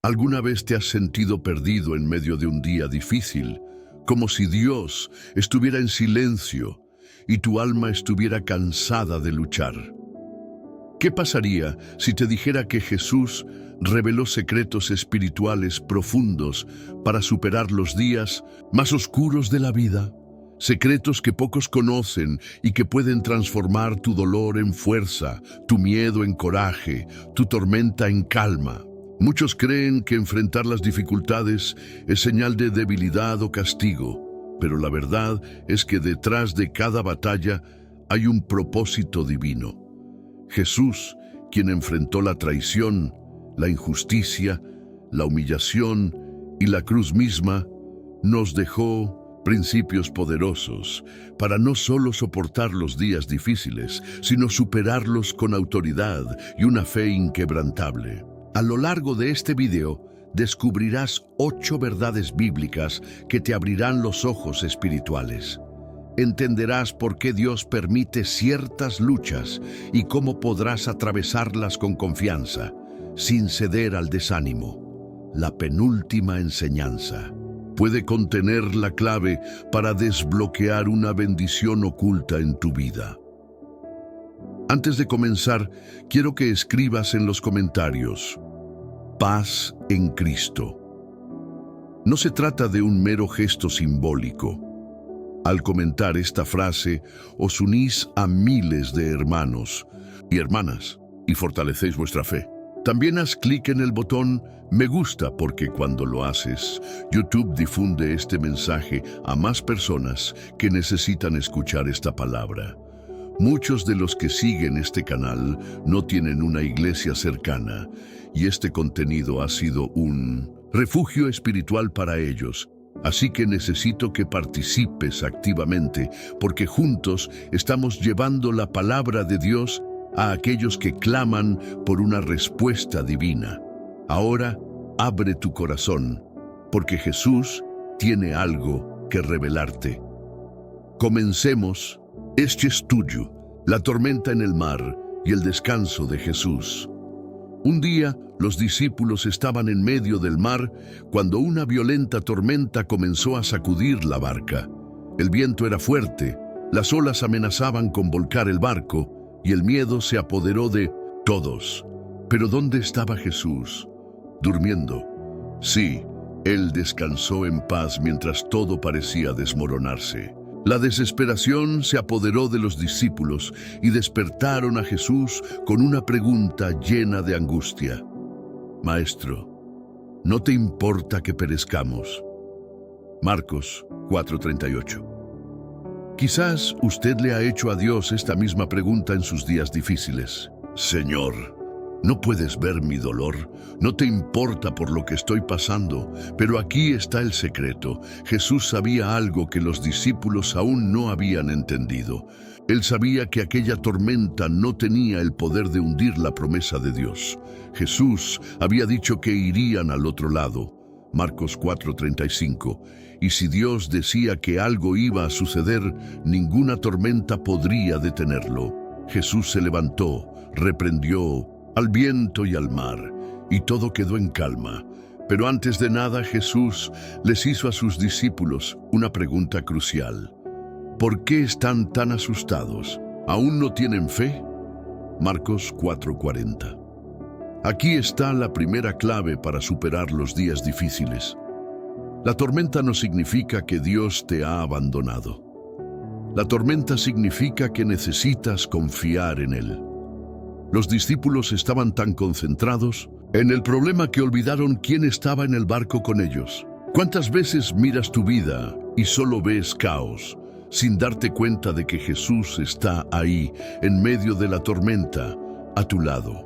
¿Alguna vez te has sentido perdido en medio de un día difícil, como si Dios estuviera en silencio y tu alma estuviera cansada de luchar? ¿Qué pasaría si te dijera que Jesús reveló secretos espirituales profundos para superar los días más oscuros de la vida? Secretos que pocos conocen y que pueden transformar tu dolor en fuerza, tu miedo en coraje, tu tormenta en calma. Muchos creen que enfrentar las dificultades es señal de debilidad o castigo, pero la verdad es que detrás de cada batalla hay un propósito divino. Jesús, quien enfrentó la traición, la injusticia, la humillación y la cruz misma, nos dejó principios poderosos para no solo soportar los días difíciles, sino superarlos con autoridad y una fe inquebrantable. A lo largo de este video, descubrirás 8 verdades bíblicas que te abrirán los ojos espirituales. Entenderás por qué Dios permite ciertas luchas y cómo podrás atravesarlas con confianza, sin ceder al desánimo. La penúltima enseñanza puede contener la clave para desbloquear una bendición oculta en tu vida. Antes de comenzar, quiero que escribas en los comentarios: paz en Cristo. No se trata de un mero gesto simbólico. Al comentar esta frase, os unís a miles de hermanos y hermanas y fortalecéis vuestra fe. También haz clic en el botón me gusta, porque cuando lo haces, YouTube difunde este mensaje a más personas que necesitan escuchar esta palabra. Muchos de los que siguen este canal no tienen una iglesia cercana, y este contenido ha sido un refugio espiritual para ellos. Así que necesito que participes activamente, porque juntos estamos llevando la palabra de Dios a aquellos que claman por una respuesta divina. Ahora, abre tu corazón, porque Jesús tiene algo que revelarte. Comencemos este estudio, la tormenta en el mar y el descanso de Jesús. Un día, los discípulos estaban en medio del mar cuando una violenta tormenta comenzó a sacudir la barca. El viento era fuerte, las olas amenazaban con volcar el barco, y el miedo se apoderó de todos. ¿Pero dónde estaba Jesús? ¿Durmiendo? Sí, Él descansó en paz mientras todo parecía desmoronarse. La desesperación se apoderó de los discípulos y despertaron a Jesús con una pregunta llena de angustia. Maestro, ¿no te importa que perezcamos? Marcos 4:38. Quizás usted le ha hecho a Dios esta misma pregunta en sus días difíciles. Señor, ¿no puedes ver mi dolor? ¿No te importa por lo que estoy pasando? Pero aquí está el secreto. Jesús sabía algo que los discípulos aún no habían entendido. Él sabía que aquella tormenta no tenía el poder de hundir la promesa de Dios. Jesús había dicho que irían al otro lado. Marcos 4:35. Y si Dios decía que algo iba a suceder, ninguna tormenta podría detenerlo. Jesús se levantó, reprendió al viento y al mar, y todo quedó en calma. Pero antes de nada, Jesús les hizo a sus discípulos una pregunta crucial. ¿Por qué están tan asustados? ¿Aún no tienen fe? Marcos 4:40. Aquí está la primera clave para superar los días difíciles. La tormenta no significa que Dios te ha abandonado. La tormenta significa que necesitas confiar en Él. Los discípulos estaban tan concentrados en el problema que olvidaron quién estaba en el barco con ellos. ¿Cuántas veces miras tu vida y solo ves caos, sin darte cuenta de que Jesús está ahí, en medio de la tormenta, a tu lado?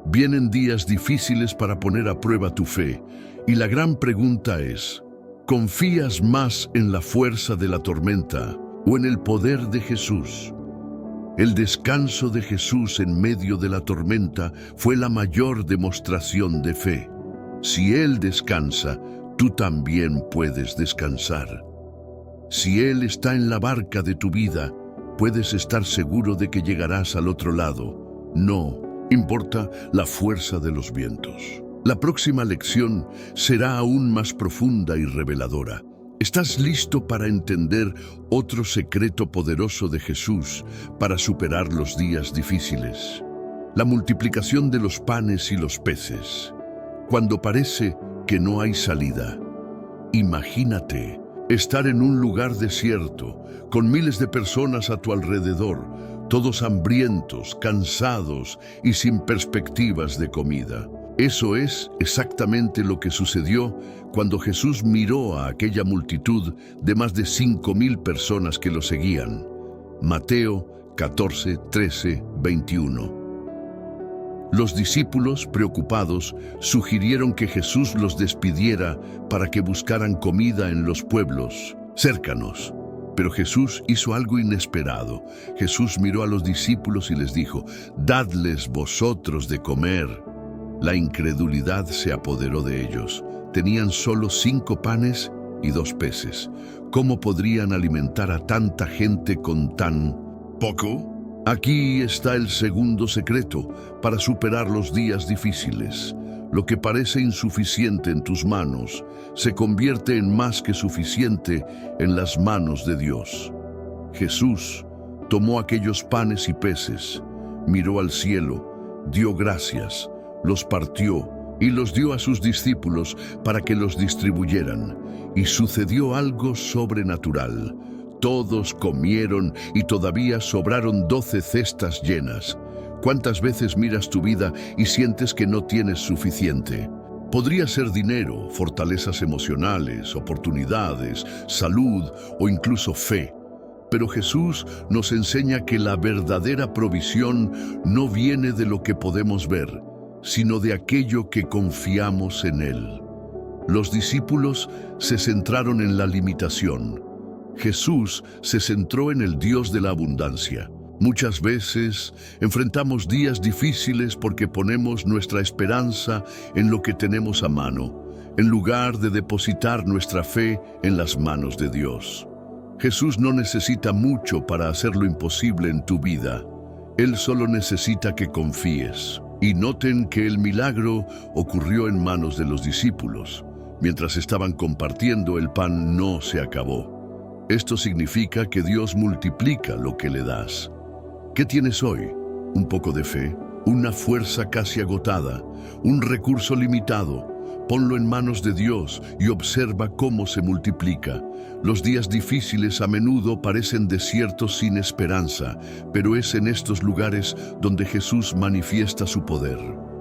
Vienen días difíciles para poner a prueba tu fe, y la gran pregunta es: ¿confías más en la fuerza de la tormenta o en el poder de Jesús? El descanso de Jesús en medio de la tormenta fue la mayor demostración de fe. Si Él descansa, tú también puedes descansar. Si Él está en la barca de tu vida, puedes estar seguro de que llegarás al otro lado. No importa la fuerza de los vientos. La próxima lección será aún más profunda y reveladora. ¿Estás listo para entender otro secreto poderoso de Jesús para superar los días difíciles? La multiplicación de los panes y los peces. Cuando parece que no hay salida, imagínate estar en un lugar desierto, con miles de personas a tu alrededor, todos hambrientos, cansados y sin perspectivas de comida. Eso es exactamente lo que sucedió cuando Jesús miró a aquella multitud de más de 5,000 personas que lo seguían. Mateo 14, 13, 21. Los discípulos, preocupados, sugirieron que Jesús los despidiera para que buscaran comida en los pueblos cercanos. Pero Jesús hizo algo inesperado. Jesús miró a los discípulos y les dijo: «Dadles vosotros de comer». La incredulidad se apoderó de ellos. Tenían solo 5 panes y 2 peces. ¿Cómo podrían alimentar a tanta gente con tan poco? Aquí está el segundo secreto para superar los días difíciles. Lo que parece insuficiente en tus manos se convierte en más que suficiente en las manos de Dios. Jesús tomó aquellos panes y peces, miró al cielo, dio gracias, los partió y los dio a sus discípulos para que los distribuyeran. Y sucedió algo sobrenatural. Todos comieron y todavía sobraron 12 cestas llenas. ¿Cuántas veces miras tu vida y sientes que no tienes suficiente? Podría ser dinero, fortalezas emocionales, oportunidades, salud o incluso fe. Pero Jesús nos enseña que la verdadera provisión no viene de lo que podemos ver, sino de aquello que confiamos en Él. Los discípulos se centraron en la limitación. Jesús se centró en el Dios de la abundancia. Muchas veces enfrentamos días difíciles porque ponemos nuestra esperanza en lo que tenemos a mano, en lugar de depositar nuestra fe en las manos de Dios. Jesús no necesita mucho para hacer lo imposible en tu vida. Él solo necesita que confíes. Y noten que el milagro ocurrió en manos de los discípulos. Mientras estaban compartiendo, el pan no se acabó. Esto significa que Dios multiplica lo que le das. ¿Qué tienes hoy? ¿Un poco de fe? ¿Una fuerza casi agotada? ¿Un recurso limitado? Ponlo en manos de Dios y observa cómo se multiplica. Los días difíciles a menudo parecen desiertos sin esperanza, pero es en estos lugares donde Jesús manifiesta su poder.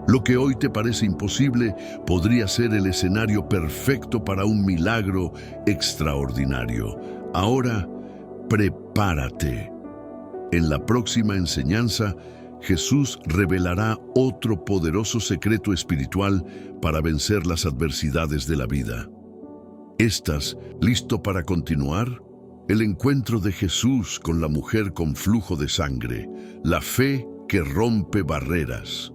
Lo que hoy te parece imposible podría ser el escenario perfecto para un milagro extraordinario. Ahora, prepárate. En la próxima enseñanza, Jesús revelará otro poderoso secreto espiritual para vencer las adversidades de la vida. ¿Estás listo para continuar? El encuentro de Jesús con la mujer con flujo de sangre, la fe que rompe barreras.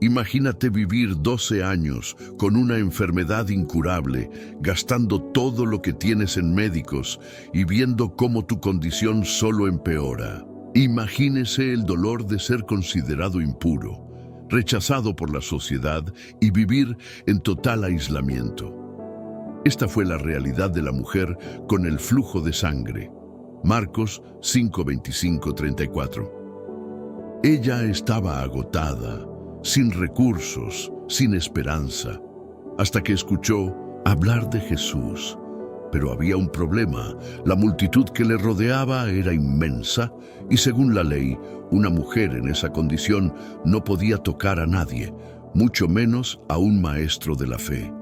Imagínate vivir 12 años con una enfermedad incurable, gastando todo lo que tienes en médicos y viendo cómo tu condición solo empeora. Imagínese el dolor de ser considerado impuro, rechazado por la sociedad y vivir en total aislamiento. Esta fue la realidad de la mujer con el flujo de sangre. Marcos 5:25-34. Ella estaba agotada, sin recursos, sin esperanza, hasta que escuchó hablar de Jesús. Pero había un problema. La multitud que le rodeaba era inmensa y, según la ley, una mujer en esa condición no podía tocar a nadie, mucho menos a un maestro de la fe.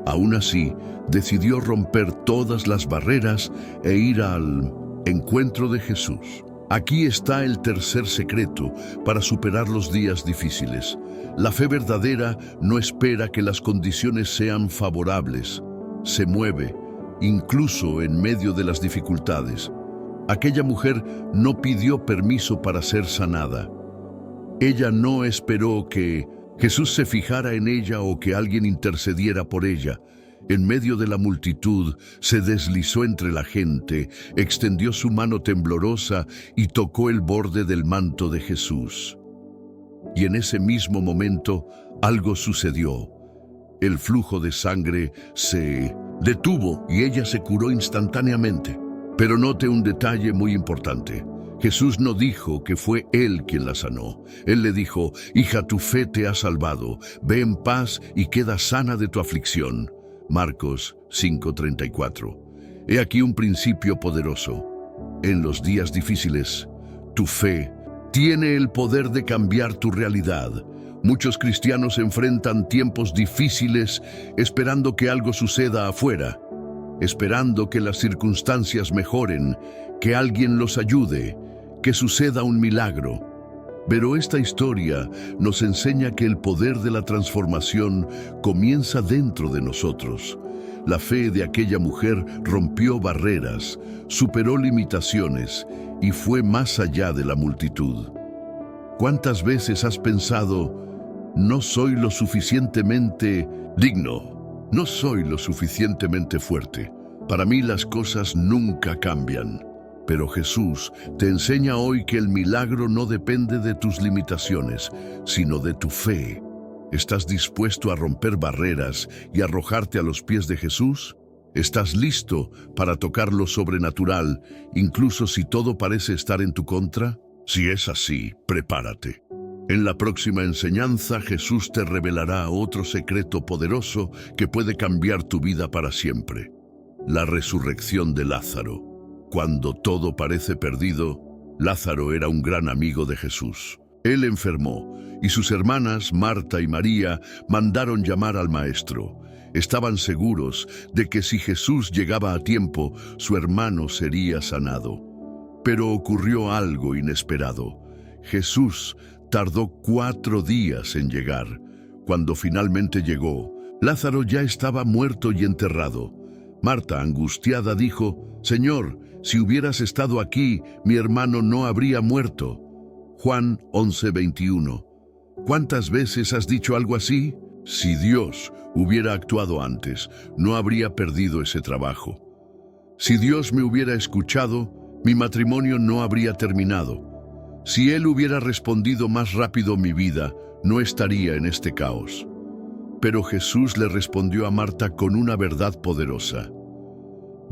Aún así, decidió romper todas las barreras e ir al encuentro de Jesús. Aquí está el tercer secreto para superar los días difíciles. La fe verdadera no espera que las condiciones sean favorables. Se mueve, incluso en medio de las dificultades. Aquella mujer no pidió permiso para ser sanada. Ella no esperó que Jesús se fijara en ella o que alguien intercediera por ella. En medio de la multitud, se deslizó entre la gente, extendió su mano temblorosa y tocó el borde del manto de Jesús. Y en ese mismo momento, algo sucedió. El flujo de sangre se detuvo y ella se curó instantáneamente. Pero note un detalle muy importante. Jesús no dijo que fue Él quien la sanó. Él le dijo: hija, tu fe te ha salvado. Ve en paz y queda sana de tu aflicción. Marcos 5:34. He aquí un principio poderoso. En los días difíciles, tu fe tiene el poder de cambiar tu realidad. Muchos cristianos enfrentan tiempos difíciles esperando que algo suceda afuera, esperando que las circunstancias mejoren, que alguien los ayude, que suceda un milagro. Pero esta historia nos enseña que el poder de la transformación comienza dentro de nosotros. La fe de aquella mujer rompió barreras, superó limitaciones y fue más allá de la multitud. ¿Cuántas veces has pensado: no soy lo suficientemente digno, no soy lo suficientemente fuerte, para mí las cosas nunca cambian? Pero Jesús te enseña hoy que el milagro no depende de tus limitaciones, sino de tu fe. ¿Estás dispuesto a romper barreras y arrojarte a los pies de Jesús? ¿Estás listo para tocar lo sobrenatural, incluso si todo parece estar en tu contra? Si es así, prepárate. En la próxima enseñanza, Jesús te revelará otro secreto poderoso que puede cambiar tu vida para siempre: la resurrección de Lázaro. Cuando todo parece perdido, Lázaro era un gran amigo de Jesús. Él enfermó y sus hermanas, Marta y María, mandaron llamar al maestro. Estaban seguros de que si Jesús llegaba a tiempo, su hermano sería sanado. Pero ocurrió algo inesperado. Jesús tardó 4 días en llegar. Cuando finalmente llegó, Lázaro ya estaba muerto y enterrado. Marta, angustiada, dijo: Señor, si hubieras estado aquí, mi hermano no habría muerto. Juan 11:21. ¿Cuántas veces has dicho algo así? Si Dios hubiera actuado antes, no habría perdido ese trabajo. Si Dios me hubiera escuchado, mi matrimonio no habría terminado. Si Él hubiera respondido más rápido, mi vida no estaría en este caos. Pero Jesús le respondió a Marta con una verdad poderosa: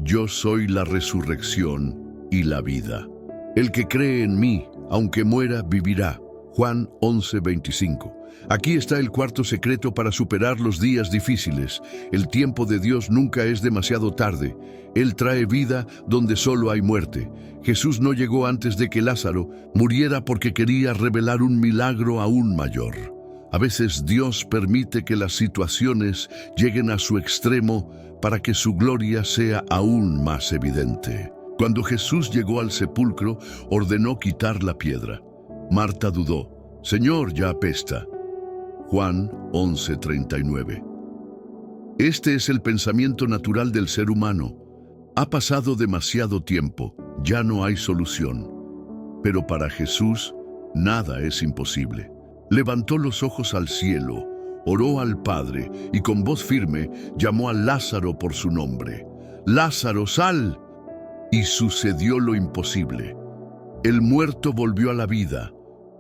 yo soy la resurrección y la vida. El que cree en mí, aunque muera, vivirá. Juan 11:25. Aquí está el cuarto secreto para superar los días difíciles. El tiempo de Dios nunca es demasiado tarde. Él trae vida donde solo hay muerte. Jesús no llegó antes de que Lázaro muriera porque quería revelar un milagro aún mayor. A veces Dios permite que las situaciones lleguen a su extremo para que su gloria sea aún más evidente. Cuando Jesús llegó al sepulcro, ordenó quitar la piedra. Marta dudó: Señor, ya apesta. Juan 11:39. Este es el pensamiento natural del ser humano. Ha pasado demasiado tiempo, ya no hay solución. Pero para Jesús, nada es imposible. Levantó los ojos al cielo, oró al Padre y con voz firme llamó a Lázaro por su nombre. ¡Lázaro, sal! Y sucedió lo imposible. El muerto volvió a la vida.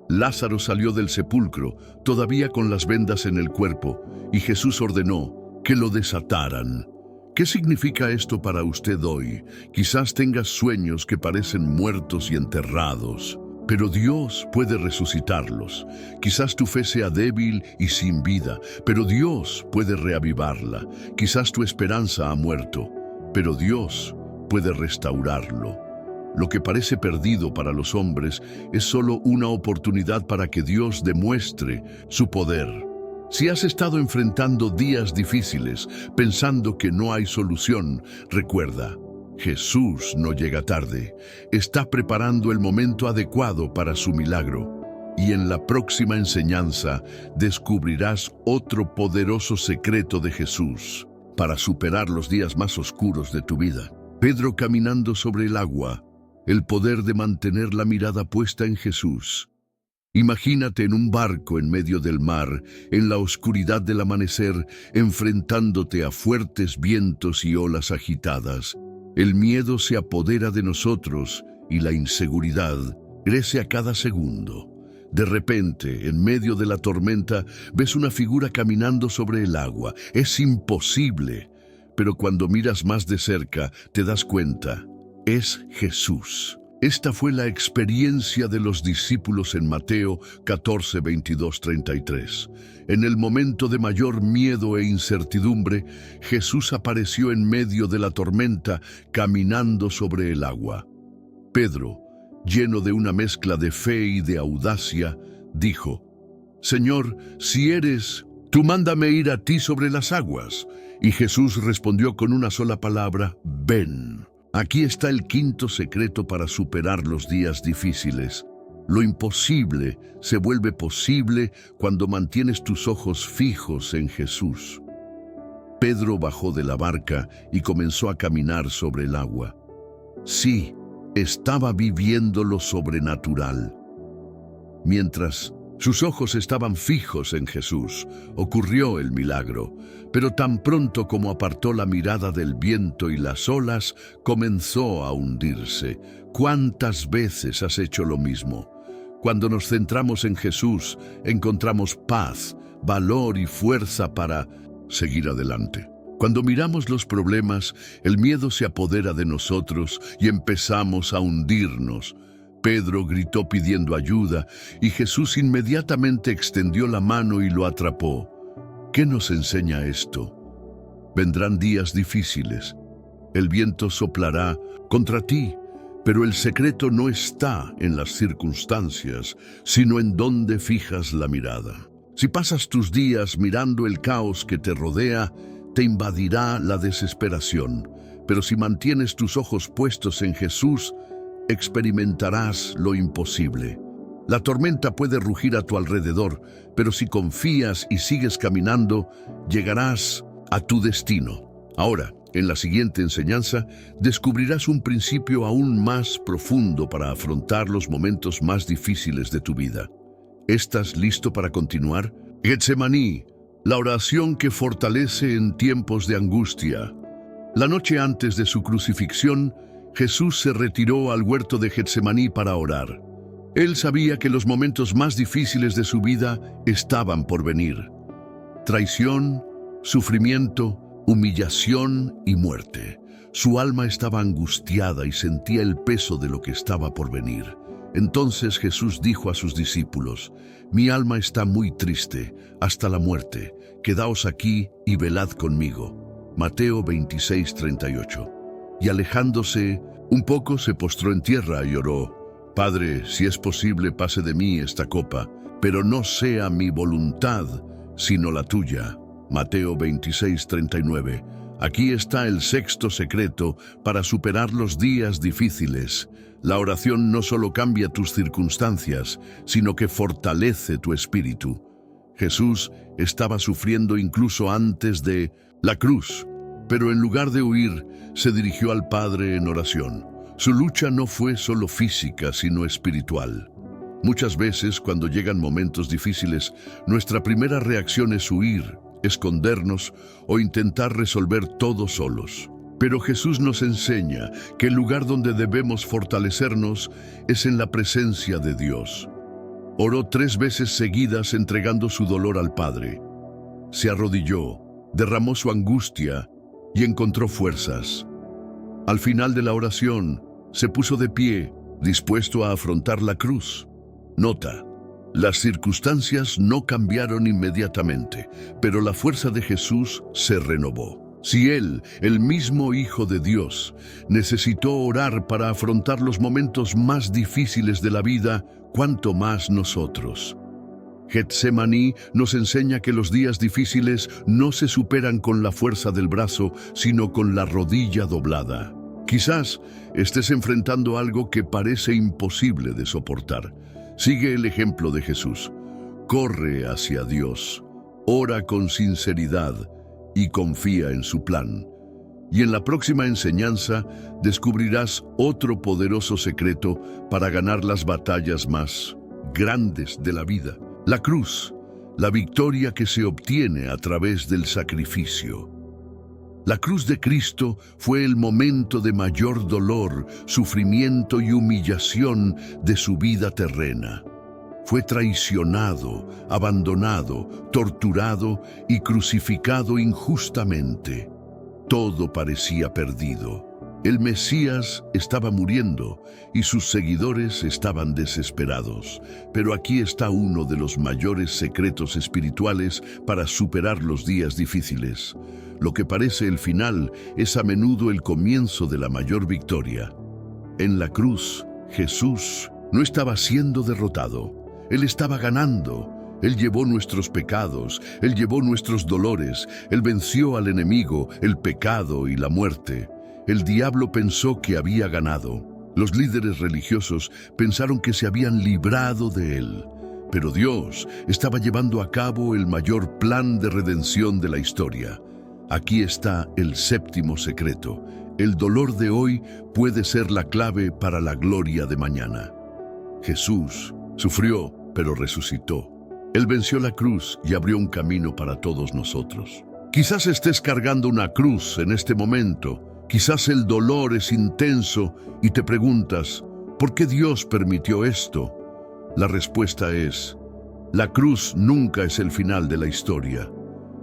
Lázaro salió del sepulcro, todavía con las vendas en el cuerpo, y Jesús ordenó que lo desataran. ¿Qué significa esto para usted hoy? Quizás tengas sueños que parecen muertos y enterrados, pero Dios puede resucitarlos. Quizás tu fe sea débil y sin vida, pero Dios puede reavivarla. Quizás tu esperanza ha muerto, pero Dios puede restaurarlo. Lo que parece perdido para los hombres es solo una oportunidad para que Dios demuestre su poder. Si has estado enfrentando días difíciles, pensando que no hay solución, recuerda: Jesús no llega tarde. Está preparando el momento adecuado para su milagro. Y en la próxima enseñanza descubrirás otro poderoso secreto de Jesús para superar los días más oscuros de tu vida. Pedro caminando sobre el agua. El poder de mantener la mirada puesta en Jesús. Imagínate en un barco en medio del mar, en la oscuridad del amanecer, enfrentándote a fuertes vientos y olas agitadas. El miedo se apodera de nosotros y la inseguridad crece a cada segundo. De repente, en medio de la tormenta, ves una figura caminando sobre el agua. Es imposible, pero cuando miras más de cerca, te das cuenta, es Jesús. Esta fue la experiencia de los discípulos en Mateo 14, 22, 33. En el momento de mayor miedo e incertidumbre, Jesús apareció en medio de la tormenta, caminando sobre el agua. Pedro, lleno de una mezcla de fe y de audacia, dijo: «Señor, si eres, tú mándame ir a ti sobre las aguas». Y Jesús respondió con una sola palabra: «Ven». Aquí está el quinto secreto para superar los días difíciles. Lo imposible se vuelve posible cuando mantienes tus ojos fijos en Jesús. Pedro bajó de la barca y comenzó a caminar sobre el agua. Sí, estaba viviendo lo sobrenatural. Mientras sus ojos estaban fijos en Jesús, ocurrió el milagro, pero tan pronto como apartó la mirada del viento y las olas, comenzó a hundirse. ¿Cuántas veces has hecho lo mismo? Cuando nos centramos en Jesús, encontramos paz, valor y fuerza para seguir adelante. Cuando miramos los problemas, el miedo se apodera de nosotros y empezamos a hundirnos. Pedro gritó pidiendo ayuda y Jesús inmediatamente extendió la mano y lo atrapó. ¿Qué nos enseña esto? Vendrán días difíciles. El viento soplará contra ti, pero el secreto no está en las circunstancias, sino en dónde fijas la mirada. Si pasas tus días mirando el caos que te rodea, te invadirá la desesperación, pero si mantienes tus ojos puestos en Jesús, experimentarás lo imposible. La tormenta puede rugir a tu alrededor, pero si confías y sigues caminando, llegarás a tu destino. Ahora, en la siguiente enseñanza, descubrirás un principio aún más profundo para afrontar los momentos más difíciles de tu vida. ¿Estás listo para continuar? Getsemaní, la oración que fortalece en tiempos de angustia. La noche antes de su crucifixión, Jesús se retiró al huerto de Getsemaní para orar. Él sabía que los momentos más difíciles de su vida estaban por venir. Traición, sufrimiento, humillación y muerte. Su alma estaba angustiada y sentía el peso de lo que estaba por venir. Entonces Jesús dijo a sus discípulos: «Mi alma está muy triste, hasta la muerte. Quedaos aquí y velad conmigo». Mateo 26, 38. Y alejándose un poco, se postró en tierra y oró: «Padre, si es posible, pase de mí esta copa, pero no sea mi voluntad, sino la tuya». Mateo 26, 39. Aquí está el sexto secreto para superar los días difíciles. La oración no solo cambia tus circunstancias, sino que fortalece tu espíritu. Jesús estaba sufriendo incluso antes de la cruz, pero en lugar de huir, se dirigió al Padre en oración. Su lucha no fue solo física, sino espiritual. Muchas veces, cuando llegan momentos difíciles, nuestra primera reacción es huir, escondernos o intentar resolver todo solos. Pero Jesús nos enseña que el lugar donde debemos fortalecernos es en la presencia de Dios. Oró 3 veces seguidas entregando su dolor al Padre. Se arrodilló, derramó su angustia y encontró fuerzas. Al final de la oración, se puso de pie, dispuesto a afrontar la cruz. Nota: las circunstancias no cambiaron inmediatamente, pero la fuerza de Jesús se renovó. Si Él, el mismo Hijo de Dios, necesitó orar para afrontar los momentos más difíciles de la vida, ¿cuánto más nosotros? Getsemaní nos enseña que los días difíciles no se superan con la fuerza del brazo, sino con la rodilla doblada. Quizás estés enfrentando algo que parece imposible de soportar. Sigue el ejemplo de Jesús. Corre hacia Dios, ora con sinceridad y confía en su plan. Y en la próxima enseñanza descubrirás otro poderoso secreto para ganar las batallas más grandes de la vida. La cruz, la victoria que se obtiene a través del sacrificio. La cruz de Cristo fue el momento de mayor dolor, sufrimiento y humillación de su vida terrena. Fue traicionado, abandonado, torturado y crucificado injustamente. Todo parecía perdido. El Mesías estaba muriendo y sus seguidores estaban desesperados. Pero aquí está uno de los mayores secretos espirituales para superar los días difíciles. Lo que parece el final es a menudo el comienzo de la mayor victoria. En la cruz, Jesús no estaba siendo derrotado. Él estaba ganando. Él llevó nuestros pecados, Él llevó nuestros dolores, Él venció al enemigo, el pecado y la muerte. El diablo pensó que había ganado. Los líderes religiosos pensaron que se habían librado de él. Pero Dios estaba llevando a cabo el mayor plan de redención de la historia. Aquí está el séptimo secreto. El dolor de hoy puede ser la clave para la gloria de mañana. Jesús sufrió, pero resucitó. Él venció la cruz y abrió un camino para todos nosotros. Quizás estés cargando una cruz en este momento. Quizás el dolor es intenso y te preguntas, ¿por qué Dios permitió esto? La respuesta es, la cruz nunca es el final de la historia.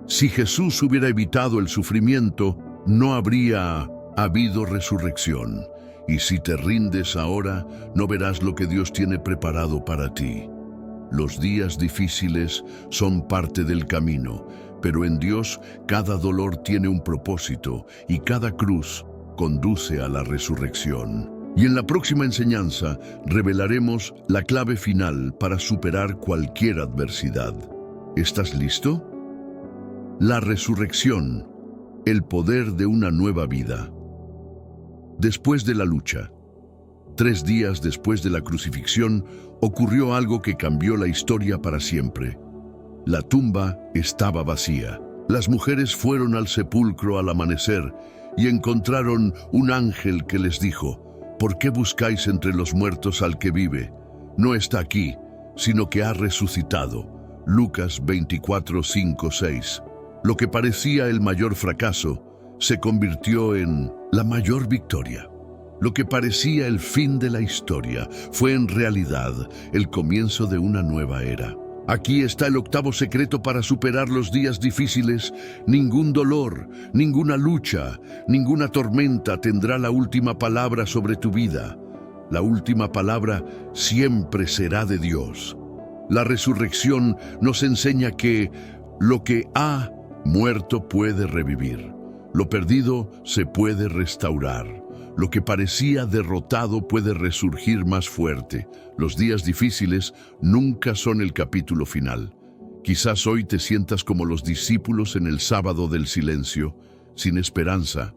Si Jesús hubiera evitado el sufrimiento, no habría habido resurrección. Y si te rindes ahora, no verás lo que Dios tiene preparado para ti. Los días difíciles son parte del camino, pero en Dios cada dolor tiene un propósito y cada cruz conduce a la resurrección. Y en la próxima enseñanza revelaremos la clave final para superar cualquier adversidad. ¿Estás listo? La resurrección, el poder de una nueva vida. Después de la lucha, 3 días después de la crucifixión, ocurrió algo que cambió la historia para siempre. La tumba estaba vacía. Las mujeres fueron al sepulcro al amanecer y encontraron un ángel que les dijo, ¿por qué buscáis entre los muertos al que vive? No está aquí, sino que ha resucitado. Lucas 24, 5, 6. Lo que parecía el mayor fracaso se convirtió en la mayor victoria. Lo que parecía el fin de la historia fue en realidad el comienzo de una nueva era. Aquí está el octavo secreto para superar los días difíciles. Ningún dolor, ninguna lucha, ninguna tormenta tendrá la última palabra sobre tu vida. La última palabra siempre será de Dios. La resurrección nos enseña que lo que ha muerto puede revivir. Lo perdido se puede restaurar. Lo que parecía derrotado puede resurgir más fuerte. Los días difíciles nunca son el capítulo final. Quizás hoy te sientas como los discípulos en el sábado del silencio, sin esperanza,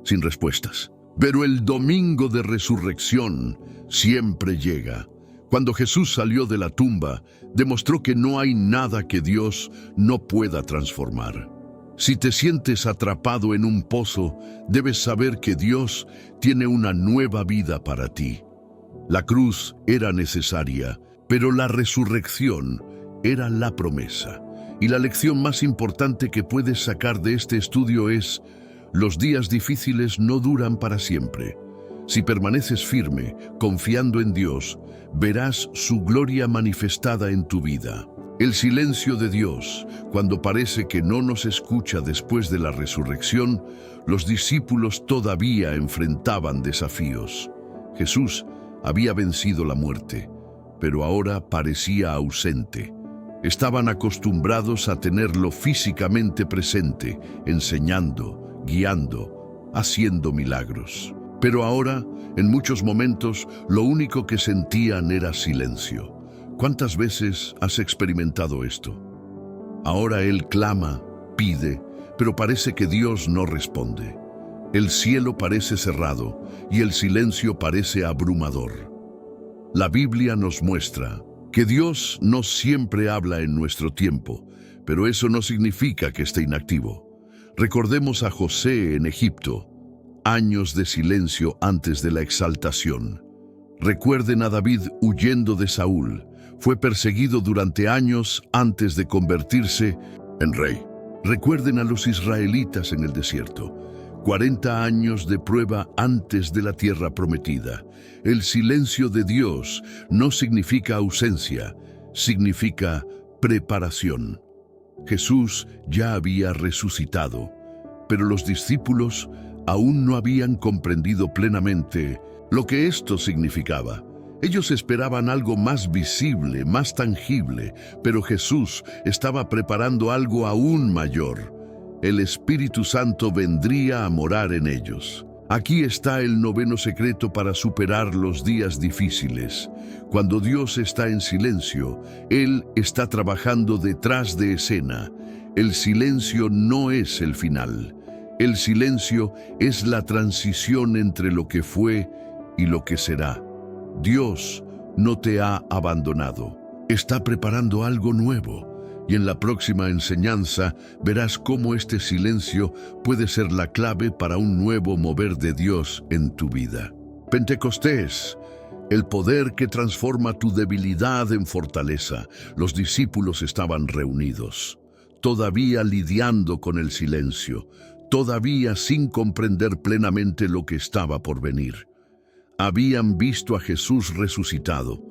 sin respuestas. Pero el domingo de resurrección siempre llega. Cuando Jesús salió de la tumba, demostró que no hay nada que Dios no pueda transformar. Si te sientes atrapado en un pozo, debes saber que Dios tiene una nueva vida para ti. La cruz era necesaria, pero la resurrección era la promesa. Y la lección más importante que puedes sacar de este estudio es, los días difíciles no duran para siempre. Si permaneces firme, confiando en Dios, verás su gloria manifestada en tu vida. El silencio de Dios, cuando parece que no nos escucha después de la resurrección, los discípulos todavía enfrentaban desafíos. Jesús había vencido la muerte, pero ahora parecía ausente. Estaban acostumbrados a tenerlo físicamente presente, enseñando, guiando, haciendo milagros. Pero ahora, en muchos momentos, lo único que sentían era silencio. ¿Cuántas veces has experimentado esto? Ahora Él clama, pide, pero parece que Dios no responde. El cielo parece cerrado y el silencio parece abrumador. La Biblia nos muestra que Dios no siempre habla en nuestro tiempo, pero eso no significa que esté inactivo. Recordemos a José en Egipto, años de silencio antes de la exaltación. Recuerden a David huyendo de Saúl. Fue perseguido durante años antes de convertirse en rey. Recuerden a los israelitas en el desierto. 40 años de prueba antes de la tierra prometida. El silencio de Dios no significa ausencia, significa preparación. Jesús ya había resucitado, pero los discípulos aún no habían comprendido plenamente lo que esto significaba. Ellos esperaban algo más visible, más tangible, pero Jesús estaba preparando algo aún mayor. El Espíritu Santo vendría a morar en ellos. Aquí está el noveno secreto para superar los días difíciles. Cuando Dios está en silencio, Él está trabajando detrás de escena. El silencio no es el final. El silencio es la transición entre lo que fue y lo que será. Dios no te ha abandonado. Está preparando algo nuevo. Y en la próxima enseñanza verás cómo este silencio puede ser la clave para un nuevo mover de Dios en tu vida. Pentecostés, el poder que transforma tu debilidad en fortaleza. Los discípulos estaban reunidos, todavía lidiando con el silencio, todavía sin comprender plenamente lo que estaba por venir. Habían visto a Jesús resucitado,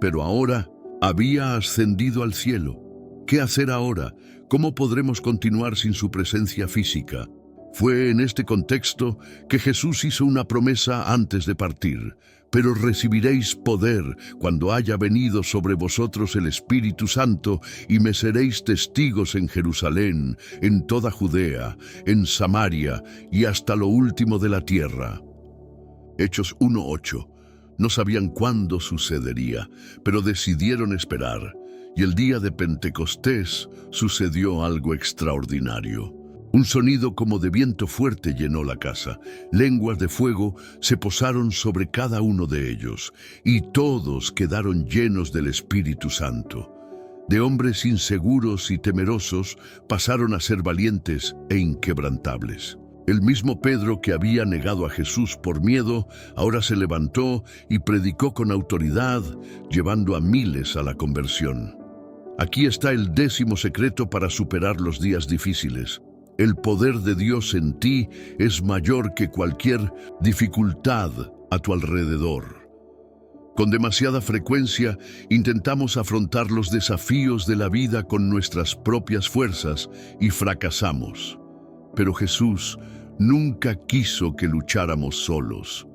pero ahora había ascendido al cielo. ¿Qué hacer ahora? ¿Cómo podremos continuar sin su presencia física? Fue en este contexto que Jesús hizo una promesa antes de partir. Pero recibiréis poder cuando haya venido sobre vosotros el Espíritu Santo y me seréis testigos en Jerusalén, en toda Judea, en Samaria y hasta lo último de la tierra. Hechos 1:8. No sabían cuándo sucedería, pero decidieron esperar. Y el día de Pentecostés sucedió algo extraordinario. Un sonido como de viento fuerte llenó la casa. Lenguas de fuego se posaron sobre cada uno de ellos, y todos quedaron llenos del Espíritu Santo. De hombres inseguros y temerosos pasaron a ser valientes e inquebrantables. El mismo Pedro que había negado a Jesús por miedo, ahora se levantó y predicó con autoridad, llevando a miles a la conversión. Aquí está el 10º secreto para superar los días difíciles. El poder de Dios en ti es mayor que cualquier dificultad a tu alrededor. Con demasiada frecuencia intentamos afrontar los desafíos de la vida con nuestras propias fuerzas y fracasamos. Pero Jesús nunca quiso que lucháramos solos.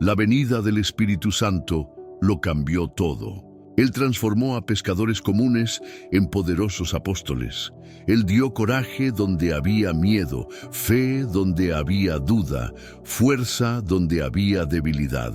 La venida del Espíritu Santo lo cambió todo. Él transformó a pescadores comunes en poderosos apóstoles. Él dio coraje donde había miedo, fe donde había duda, fuerza donde había debilidad.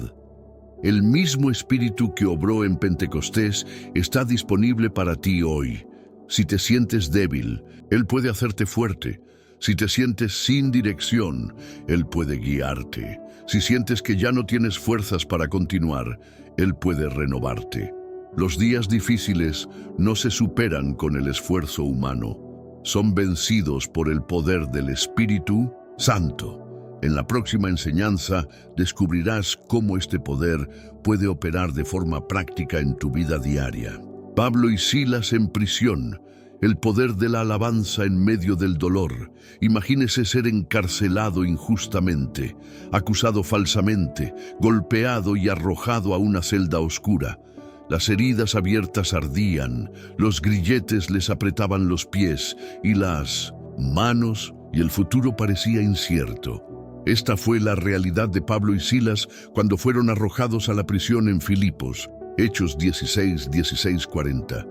El mismo Espíritu que obró en Pentecostés está disponible para ti hoy. Si te sientes débil, Él puede hacerte fuerte. Si te sientes sin dirección, Él puede guiarte. Si sientes que ya no tienes fuerzas para continuar, Él puede renovarte. Los días difíciles no se superan con el esfuerzo humano. Son vencidos por el poder del Espíritu Santo. En la próxima enseñanza descubrirás cómo este poder puede operar de forma práctica en tu vida diaria. Pablo y Silas en prisión. El poder de la alabanza en medio del dolor. Imagínese ser encarcelado injustamente, acusado falsamente, golpeado y arrojado a una celda oscura. Las heridas abiertas ardían, los grilletes les apretaban los pies y las manos, y el futuro parecía incierto. Esta fue la realidad de Pablo y Silas cuando fueron arrojados a la prisión en Filipos, Hechos 16:40.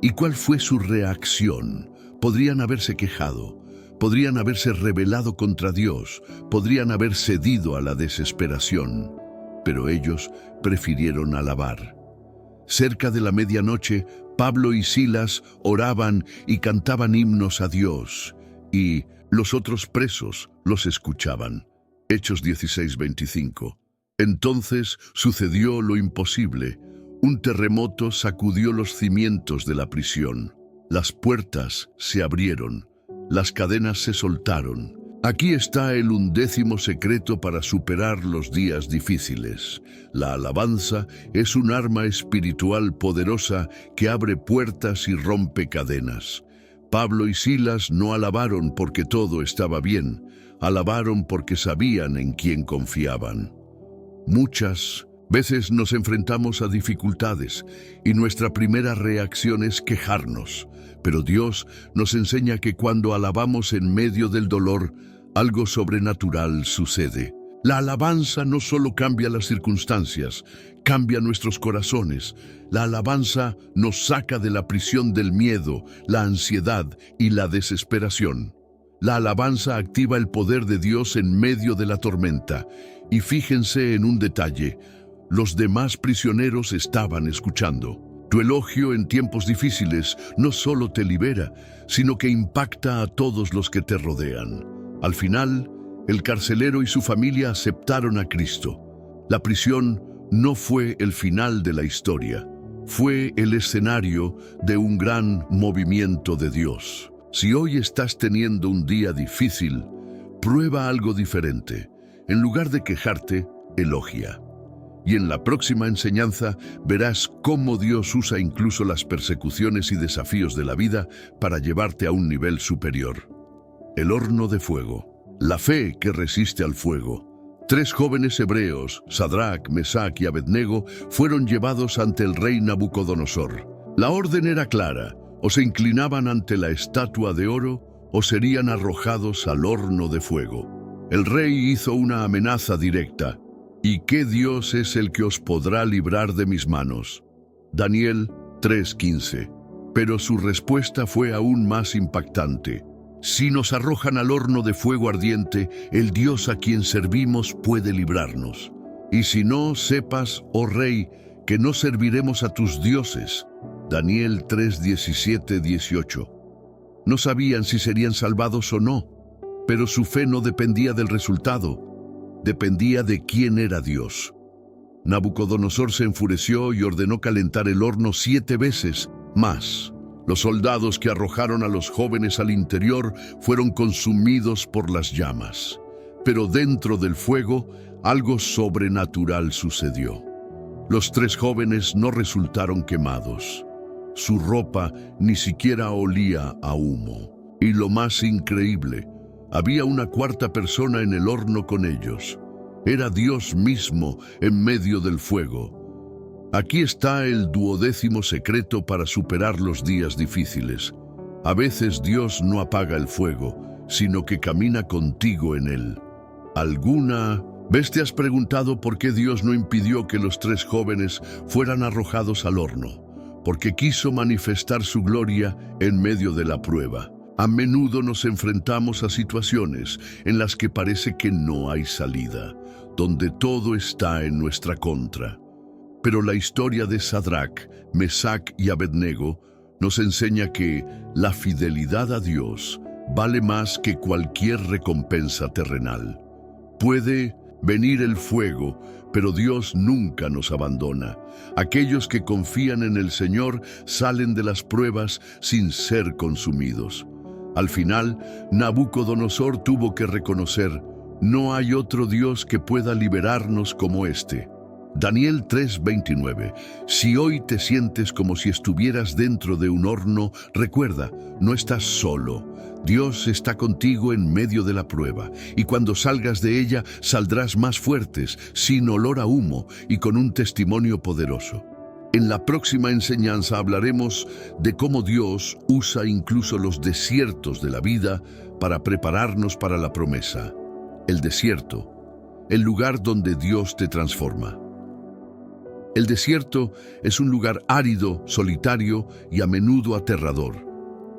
¿Y cuál fue su reacción? Podrían haberse quejado, podrían haberse rebelado contra Dios, podrían haber cedido a la desesperación, pero ellos prefirieron alabar. Cerca de la medianoche, Pablo y Silas oraban y cantaban himnos a Dios, y los otros presos los escuchaban. Hechos 16:25. Entonces sucedió lo imposible. Un terremoto sacudió los cimientos de la prisión. Las puertas se abrieron, las cadenas se soltaron. Aquí está el 11º secreto para superar los días difíciles. La alabanza es un arma espiritual poderosa que abre puertas y rompe cadenas. Pablo y Silas no alabaron porque todo estaba bien, alabaron porque sabían en quién confiaban. Muchas Veces nos enfrentamos a dificultades y nuestra primera reacción es quejarnos, pero Dios nos enseña que cuando alabamos en medio del dolor, algo sobrenatural sucede. La alabanza no solo cambia las circunstancias, cambia nuestros corazones. La alabanza nos saca de la prisión del miedo, la ansiedad y la desesperación. La alabanza activa el poder de Dios en medio de la tormenta. Y fíjense en un detalle: los demás prisioneros estaban escuchando. Tu elogio en tiempos difíciles no solo te libera, sino que impacta a todos los que te rodean. Al final, el carcelero y su familia aceptaron a Cristo. La prisión no fue el final de la historia, fue el escenario de un gran movimiento de Dios. Si hoy estás teniendo un día difícil, prueba algo diferente. En lugar de quejarte, elogia. Y en la próxima enseñanza verás cómo Dios usa incluso las persecuciones y desafíos de la vida para llevarte a un nivel superior. El horno de fuego. La fe que resiste al fuego. 3 jóvenes hebreos, Sadrac, Mesac y Abednego, fueron llevados ante el rey Nabucodonosor. La orden era clara: o se inclinaban ante la estatua de oro o serían arrojados al horno de fuego. El rey hizo una amenaza directa: ¿y qué Dios es el que os podrá librar de mis manos? Daniel 3:15. Pero su respuesta fue aún más impactante: si nos arrojan al horno de fuego ardiente, el Dios a quien servimos puede librarnos. Y si no, sepas, oh rey, que no serviremos a tus dioses. Daniel 3:17-18. No sabían si serían salvados o no, pero su fe no dependía del resultado, dependía de quién era Dios. Nabucodonosor se enfureció y ordenó calentar el horno 7 veces más. Los soldados que arrojaron a los jóvenes al interior fueron consumidos por las llamas. Pero dentro del fuego, algo sobrenatural sucedió. Los 3 jóvenes no resultaron quemados. Su ropa ni siquiera olía a humo. Y lo más increíble, había una 4ª persona en el horno con ellos. Era Dios mismo en medio del fuego. Aquí está el 12º secreto para superar los días difíciles. A veces Dios no apaga el fuego, sino que camina contigo en él. ¿Alguna vez te has preguntado por qué Dios no impidió que los 3 jóvenes fueran arrojados al horno? Porque quiso manifestar su gloria en medio de la prueba. A menudo nos enfrentamos a situaciones en las que parece que no hay salida, donde todo está en nuestra contra. Pero la historia de Sadrac, Mesac y Abednego nos enseña que la fidelidad a Dios vale más que cualquier recompensa terrenal. Puede venir el fuego, pero Dios nunca nos abandona. Aquellos que confían en el Señor salen de las pruebas sin ser consumidos. Al final, Nabucodonosor tuvo que reconocer: no hay otro Dios que pueda liberarnos como este. Daniel 3:29. Si hoy te sientes como si estuvieras dentro de un horno, recuerda, no estás solo. Dios está contigo en medio de la prueba, y cuando salgas de ella, saldrás más fuertes, sin olor a humo y con un testimonio poderoso. En la próxima enseñanza hablaremos de cómo Dios usa incluso los desiertos de la vida para prepararnos para la promesa. El desierto, el lugar donde Dios te transforma. El desierto es un lugar árido, solitario y a menudo aterrador.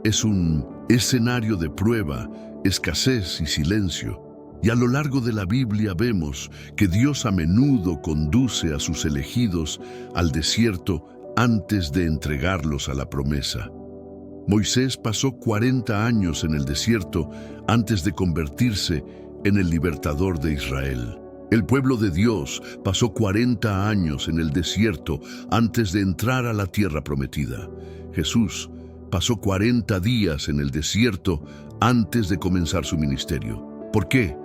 Es un escenario de prueba, escasez y silencio. Y a lo largo de la Biblia vemos que Dios a menudo conduce a sus elegidos al desierto antes de entregarlos a la promesa. Moisés pasó 40 años en el desierto antes de convertirse en el libertador de Israel. El pueblo de Dios pasó 40 años en el desierto antes de entrar a la tierra prometida. Jesús pasó 40 días en el desierto antes de comenzar su ministerio. ¿Por qué?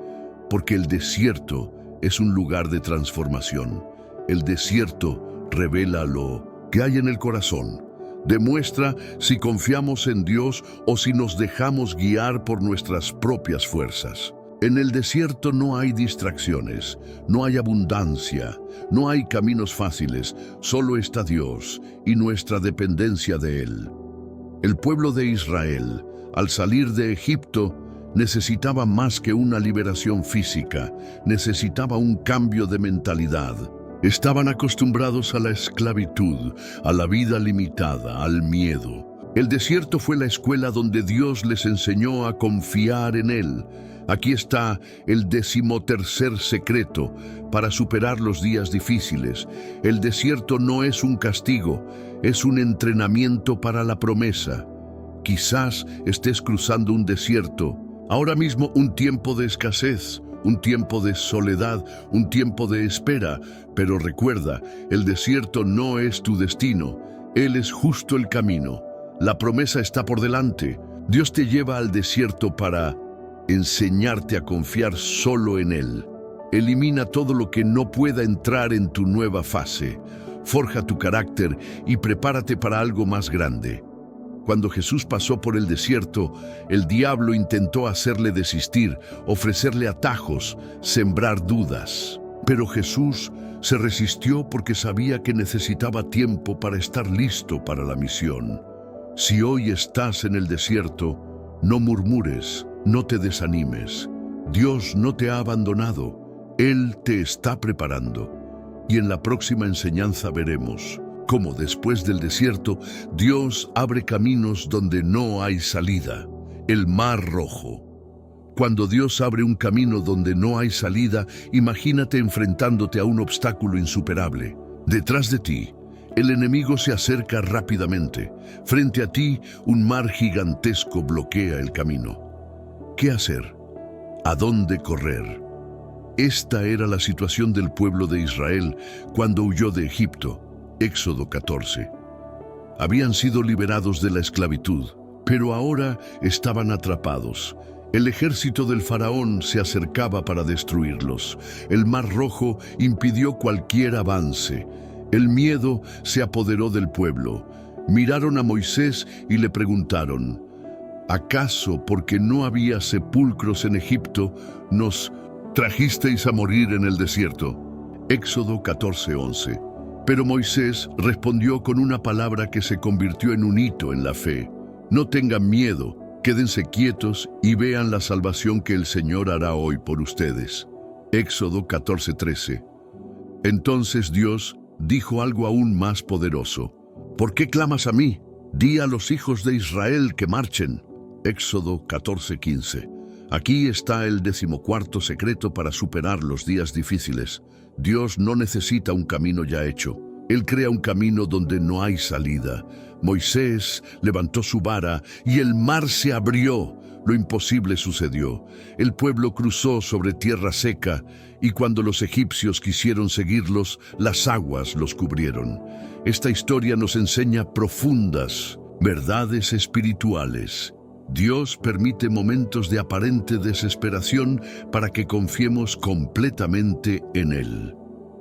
Porque el desierto es un lugar de transformación. El desierto revela lo que hay en el corazón. Demuestra si confiamos en Dios o si nos dejamos guiar por nuestras propias fuerzas. En el desierto no hay distracciones, no hay abundancia, no hay caminos fáciles, solo está Dios y nuestra dependencia de Él. El pueblo de Israel, al salir de Egipto, necesitaba más que una liberación física, necesitaba un cambio de mentalidad. Estaban acostumbrados a la esclavitud, a la vida limitada, al miedo. El desierto fue la escuela donde Dios les enseñó a confiar en Él. Aquí está el 13º secreto para superar los días difíciles. El desierto no es un castigo, es un entrenamiento para la promesa. Quizás estés cruzando un desierto, ahora mismo un tiempo de escasez, un tiempo de soledad, un tiempo de espera, pero recuerda, el desierto no es tu destino, Él es justo el camino. La promesa está por delante. Dios te lleva al desierto para enseñarte a confiar solo en Él. Elimina todo lo que no pueda entrar en tu nueva fase. Forja tu carácter y prepárate para algo más grande. Cuando Jesús pasó por el desierto, el diablo intentó hacerle desistir, ofrecerle atajos, sembrar dudas. Pero Jesús se resistió porque sabía que necesitaba tiempo para estar listo para la misión. Si hoy estás en el desierto, no murmures, no te desanimes. Dios no te ha abandonado, Él te está preparando. Y en la próxima enseñanza veremos cómo después del desierto, Dios abre caminos donde no hay salida. El Mar Rojo. Cuando Dios abre un camino donde no hay salida, imagínate enfrentándote a un obstáculo insuperable. Detrás de ti, el enemigo se acerca rápidamente. Frente a ti, un mar gigantesco bloquea el camino. ¿Qué hacer? ¿A dónde correr? Esta era la situación del pueblo de Israel cuando huyó de Egipto. Éxodo 14. Habían sido liberados de la esclavitud, pero ahora estaban atrapados. El ejército del faraón se acercaba para destruirlos. El Mar Rojo impidió cualquier avance. El miedo se apoderó del pueblo. Miraron a Moisés y le preguntaron: ¿acaso porque no había sepulcros en Egipto, nos trajisteis a morir en el desierto? Éxodo 14:11. Pero Moisés respondió con una palabra que se convirtió en un hito en la fe: no tengan miedo, quédense quietos y vean la salvación que el Señor hará hoy por ustedes. Éxodo 14:13. Entonces Dios dijo algo aún más poderoso: ¿por qué clamas a mí? Di a los hijos de Israel que marchen. Éxodo 14:15. Aquí está el 14º secreto para superar los días difíciles. Dios no necesita un camino ya hecho. Él crea un camino donde no hay salida. Moisés levantó su vara y el mar se abrió. Lo imposible sucedió. El pueblo cruzó sobre tierra seca y cuando los egipcios quisieron seguirlos, las aguas los cubrieron. Esta historia nos enseña profundas verdades espirituales. Dios permite momentos de aparente desesperación para que confiemos completamente en Él.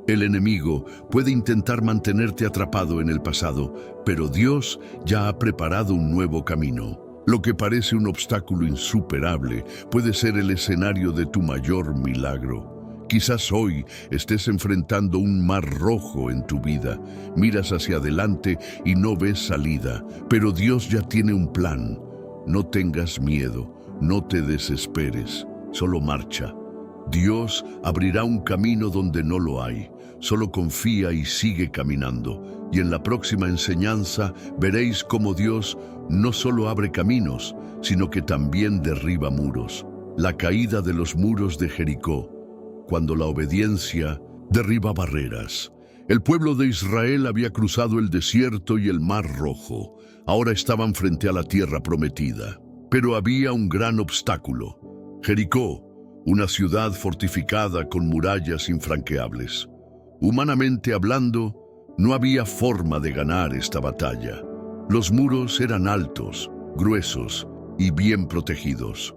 El enemigo puede intentar mantenerte atrapado en el pasado, pero Dios ya ha preparado un nuevo camino. Lo que parece un obstáculo insuperable puede ser el escenario de tu mayor milagro. Quizás hoy estés enfrentando un mar rojo en tu vida. Miras hacia adelante y no ves salida, pero Dios ya tiene un plan. No tengas miedo, no te desesperes, solo marcha. Dios abrirá un camino donde no lo hay. Solo confía y sigue caminando. Y en la próxima enseñanza veréis cómo Dios no solo abre caminos, sino que también derriba muros. La caída de los muros de Jericó, cuando la obediencia derriba barreras. El pueblo de Israel había cruzado el desierto y el Mar Rojo. Ahora estaban frente a la tierra prometida. Pero había un gran obstáculo: Jericó, una ciudad fortificada con murallas infranqueables. Humanamente hablando, no había forma de ganar esta batalla. Los muros eran altos, gruesos y bien protegidos.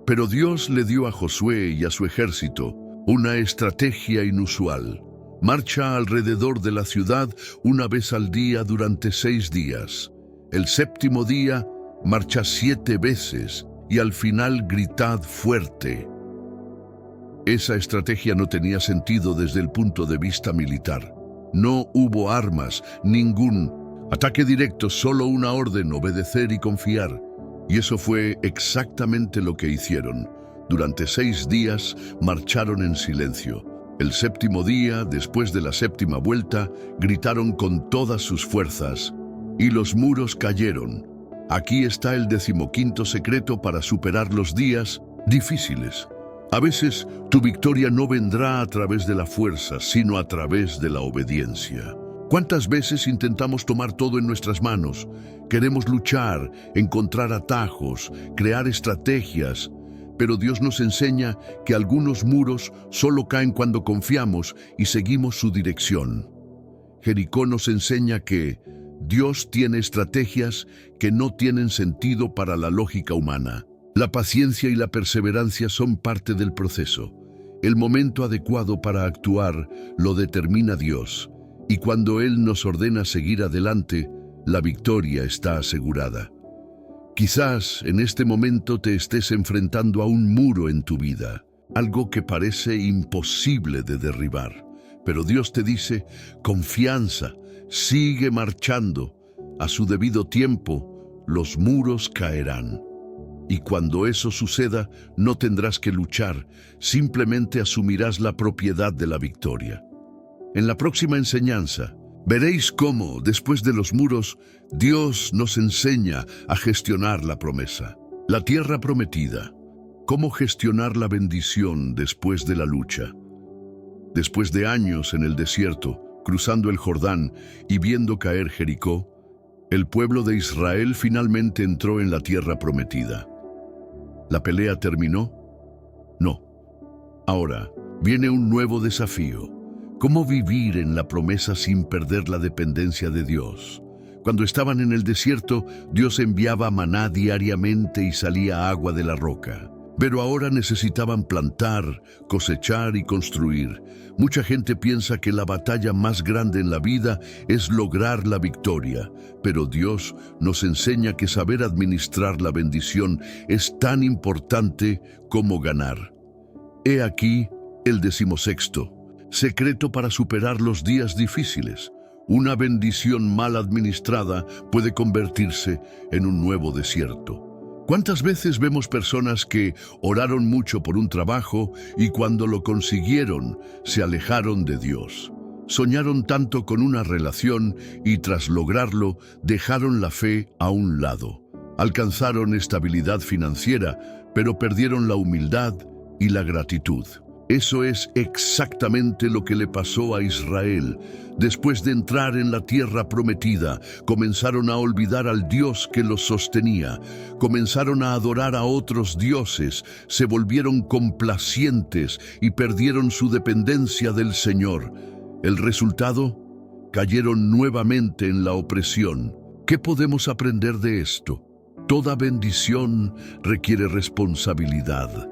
Pero Dios le dio a Josué y a su ejército una estrategia inusual. Marcha alrededor de la ciudad una vez al día durante 6 días. El 7º día, marcha 7 veces y al final gritad fuerte: Esa estrategia no tenía sentido desde el punto de vista militar. No hubo armas, ningún ataque directo, solo una orden: obedecer y confiar. Y eso fue exactamente lo que hicieron. Durante 6 días marcharon en silencio. El séptimo día, después de la séptima vuelta, gritaron con todas sus fuerzas, y los muros cayeron. Aquí está el 15º secreto para superar los días difíciles. A veces, tu victoria no vendrá a través de la fuerza, sino a través de la obediencia. ¿Cuántas veces intentamos tomar todo en nuestras manos? Queremos luchar, encontrar atajos, crear estrategias, pero Dios nos enseña que algunos muros solo caen cuando confiamos y seguimos su dirección. Jericó nos enseña que Dios tiene estrategias que no tienen sentido para la lógica humana. La paciencia y la perseverancia son parte del proceso. El momento adecuado para actuar lo determina Dios, y cuando Él nos ordena seguir adelante, la victoria está asegurada. Quizás en este momento te estés enfrentando a un muro en tu vida, algo que parece imposible de derribar. Pero Dios te dice: confianza, sigue marchando. A su debido tiempo, los muros caerán. Y cuando eso suceda, no tendrás que luchar, simplemente asumirás la propiedad de la victoria. En la próxima enseñanza, veréis cómo, después de los muros, Dios nos enseña a gestionar la promesa, la tierra prometida, cómo gestionar la bendición después de la lucha. Después de años en el desierto, cruzando el Jordán y viendo caer Jericó, el pueblo de Israel finalmente entró en la tierra prometida. ¿La pelea terminó? No. Ahora viene un nuevo desafío. ¿Cómo vivir en la promesa sin perder la dependencia de Dios? Cuando estaban en el desierto, Dios enviaba maná diariamente y salía agua de la roca. Pero ahora necesitaban plantar, cosechar y construir. Mucha gente piensa que la batalla más grande en la vida es lograr la victoria, pero Dios nos enseña que saber administrar la bendición es tan importante como ganar. He aquí el 16º secreto para superar los días difíciles. Una bendición mal administrada puede convertirse en un nuevo desierto. ¿Cuántas veces vemos personas que oraron mucho por un trabajo y cuando lo consiguieron se alejaron de Dios? Soñaron tanto con una relación y tras lograrlo dejaron la fe a un lado. Alcanzaron estabilidad financiera, pero perdieron la humildad y la gratitud. Eso es exactamente lo que le pasó a Israel. Después de entrar en la tierra prometida, comenzaron a olvidar al Dios que los sostenía. Comenzaron a adorar a otros dioses, se volvieron complacientes y perdieron su dependencia del Señor. El resultado: cayeron nuevamente en la opresión. ¿Qué podemos aprender de esto? Toda bendición requiere responsabilidad.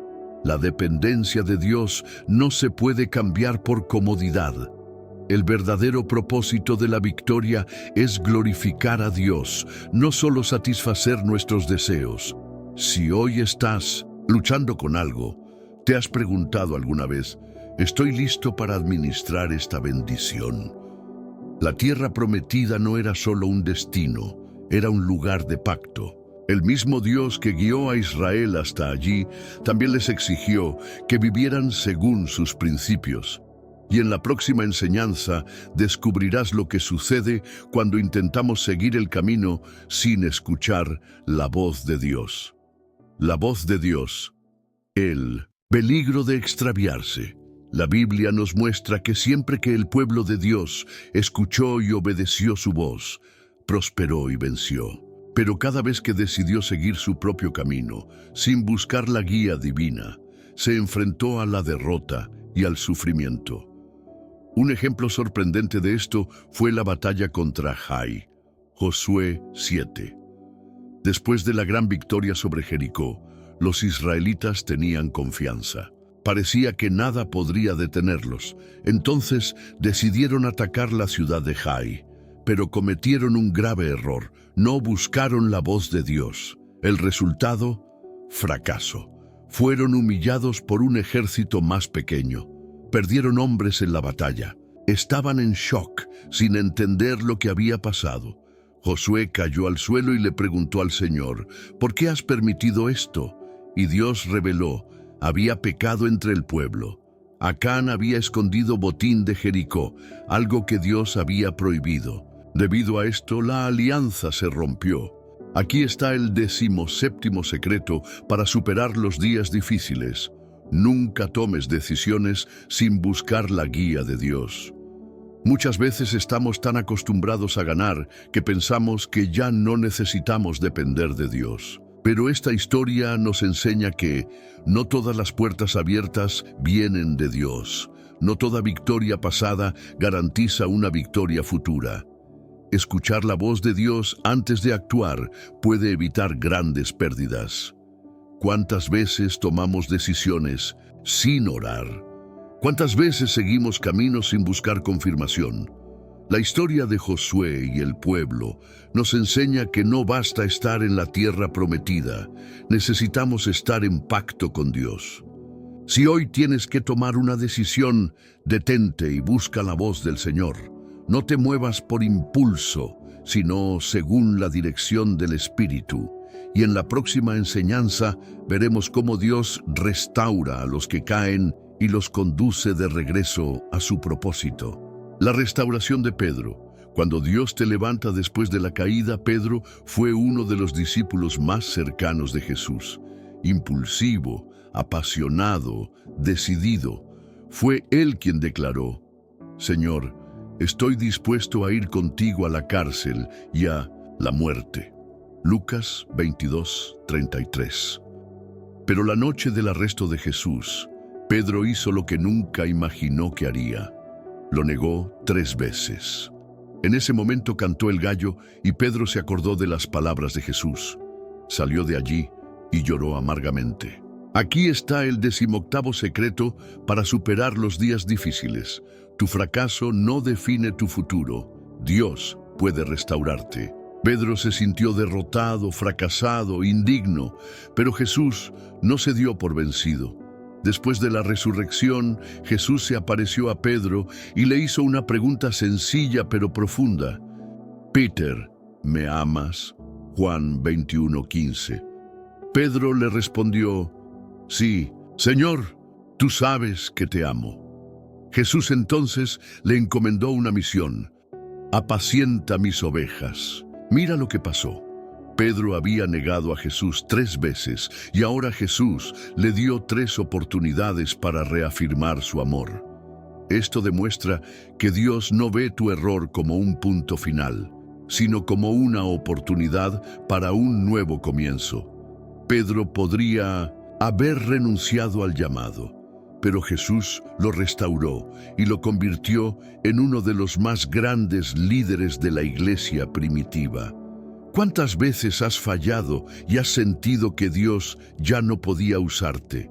La dependencia de Dios no se puede cambiar por comodidad. El verdadero propósito de la victoria es glorificar a Dios, no solo satisfacer nuestros deseos. Si hoy estás luchando con algo, ¿te has preguntado alguna vez: ¿estoy listo para administrar esta bendición? La tierra prometida no era solo un destino, era un lugar de pacto. El mismo Dios que guió a Israel hasta allí, también les exigió que vivieran según sus principios. Y en la próxima enseñanza descubrirás lo que sucede cuando intentamos seguir el camino sin escuchar la voz de Dios. La voz de Dios. El peligro de extraviarse. La Biblia nos muestra que siempre que el pueblo de Dios escuchó y obedeció su voz, prosperó y venció. Pero cada vez que decidió seguir su propio camino, sin buscar la guía divina, se enfrentó a la derrota y al sufrimiento. Un ejemplo sorprendente de esto fue la batalla contra Jai, Josué 7. Después de la gran victoria sobre Jericó, los israelitas tenían confianza. Parecía que nada podría detenerlos. Entonces decidieron atacar la ciudad de Jai, pero cometieron un grave error. No buscaron la voz de Dios. El resultado: fracaso. Fueron humillados por un ejército más pequeño. Perdieron hombres en la batalla. Estaban en shock, sin entender lo que había pasado. Josué cayó al suelo y le preguntó al Señor, ¿por qué has permitido esto? Y Dios reveló, había pecado entre el pueblo. Acán había escondido botín de Jericó, algo que Dios había prohibido. Debido a esto, la alianza se rompió. Aquí está el 17º secreto para superar los días difíciles. Nunca tomes decisiones sin buscar la guía de Dios. Muchas veces estamos tan acostumbrados a ganar que pensamos que ya no necesitamos depender de Dios. Pero esta historia nos enseña que no todas las puertas abiertas vienen de Dios. No toda victoria pasada garantiza una victoria futura. Escuchar la voz de Dios antes de actuar puede evitar grandes pérdidas. ¿Cuántas veces tomamos decisiones sin orar? ¿Cuántas veces seguimos caminos sin buscar confirmación? La historia de Josué y el pueblo nos enseña que no basta estar en la tierra prometida, necesitamos estar en pacto con Dios. Si hoy tienes que tomar una decisión, detente y busca la voz del Señor. No te muevas por impulso, sino según la dirección del Espíritu. Y en la próxima enseñanza veremos cómo Dios restaura a los que caen y los conduce de regreso a su propósito. La restauración de Pedro. Cuando Dios te levanta después de la caída, Pedro fue uno de los discípulos más cercanos de Jesús. Impulsivo, apasionado, decidido. Fue él quien declaró, Señor, estoy dispuesto a ir contigo a la cárcel y a la muerte. Lucas 22:33. Pero la noche del arresto de Jesús, Pedro hizo lo que nunca imaginó que haría. Lo negó 3 veces. En ese momento cantó el gallo y Pedro se acordó de las palabras de Jesús. Salió de allí y lloró amargamente. Aquí está el 18º secreto para superar los días difíciles. Tu fracaso no define tu futuro. Dios puede restaurarte. Pedro se sintió derrotado, fracasado, indigno, pero Jesús no se dio por vencido. Después de la resurrección, Jesús se apareció a Pedro y le hizo una pregunta sencilla pero profunda. Peter, ¿me amas? Juan 21:15. Pedro le respondió, sí, Señor, tú sabes que te amo. Jesús entonces le encomendó una misión. Apacienta mis ovejas. Mira lo que pasó. Pedro había negado a Jesús 3 veces y ahora Jesús le dio 3 oportunidades para reafirmar su amor. Esto demuestra que Dios no ve tu error como un punto final, sino como una oportunidad para un nuevo comienzo. Pedro podría haber renunciado al llamado, pero Jesús lo restauró y lo convirtió en uno de los más grandes líderes de la iglesia primitiva. ¿Cuántas veces has fallado y has sentido que Dios ya no podía usarte?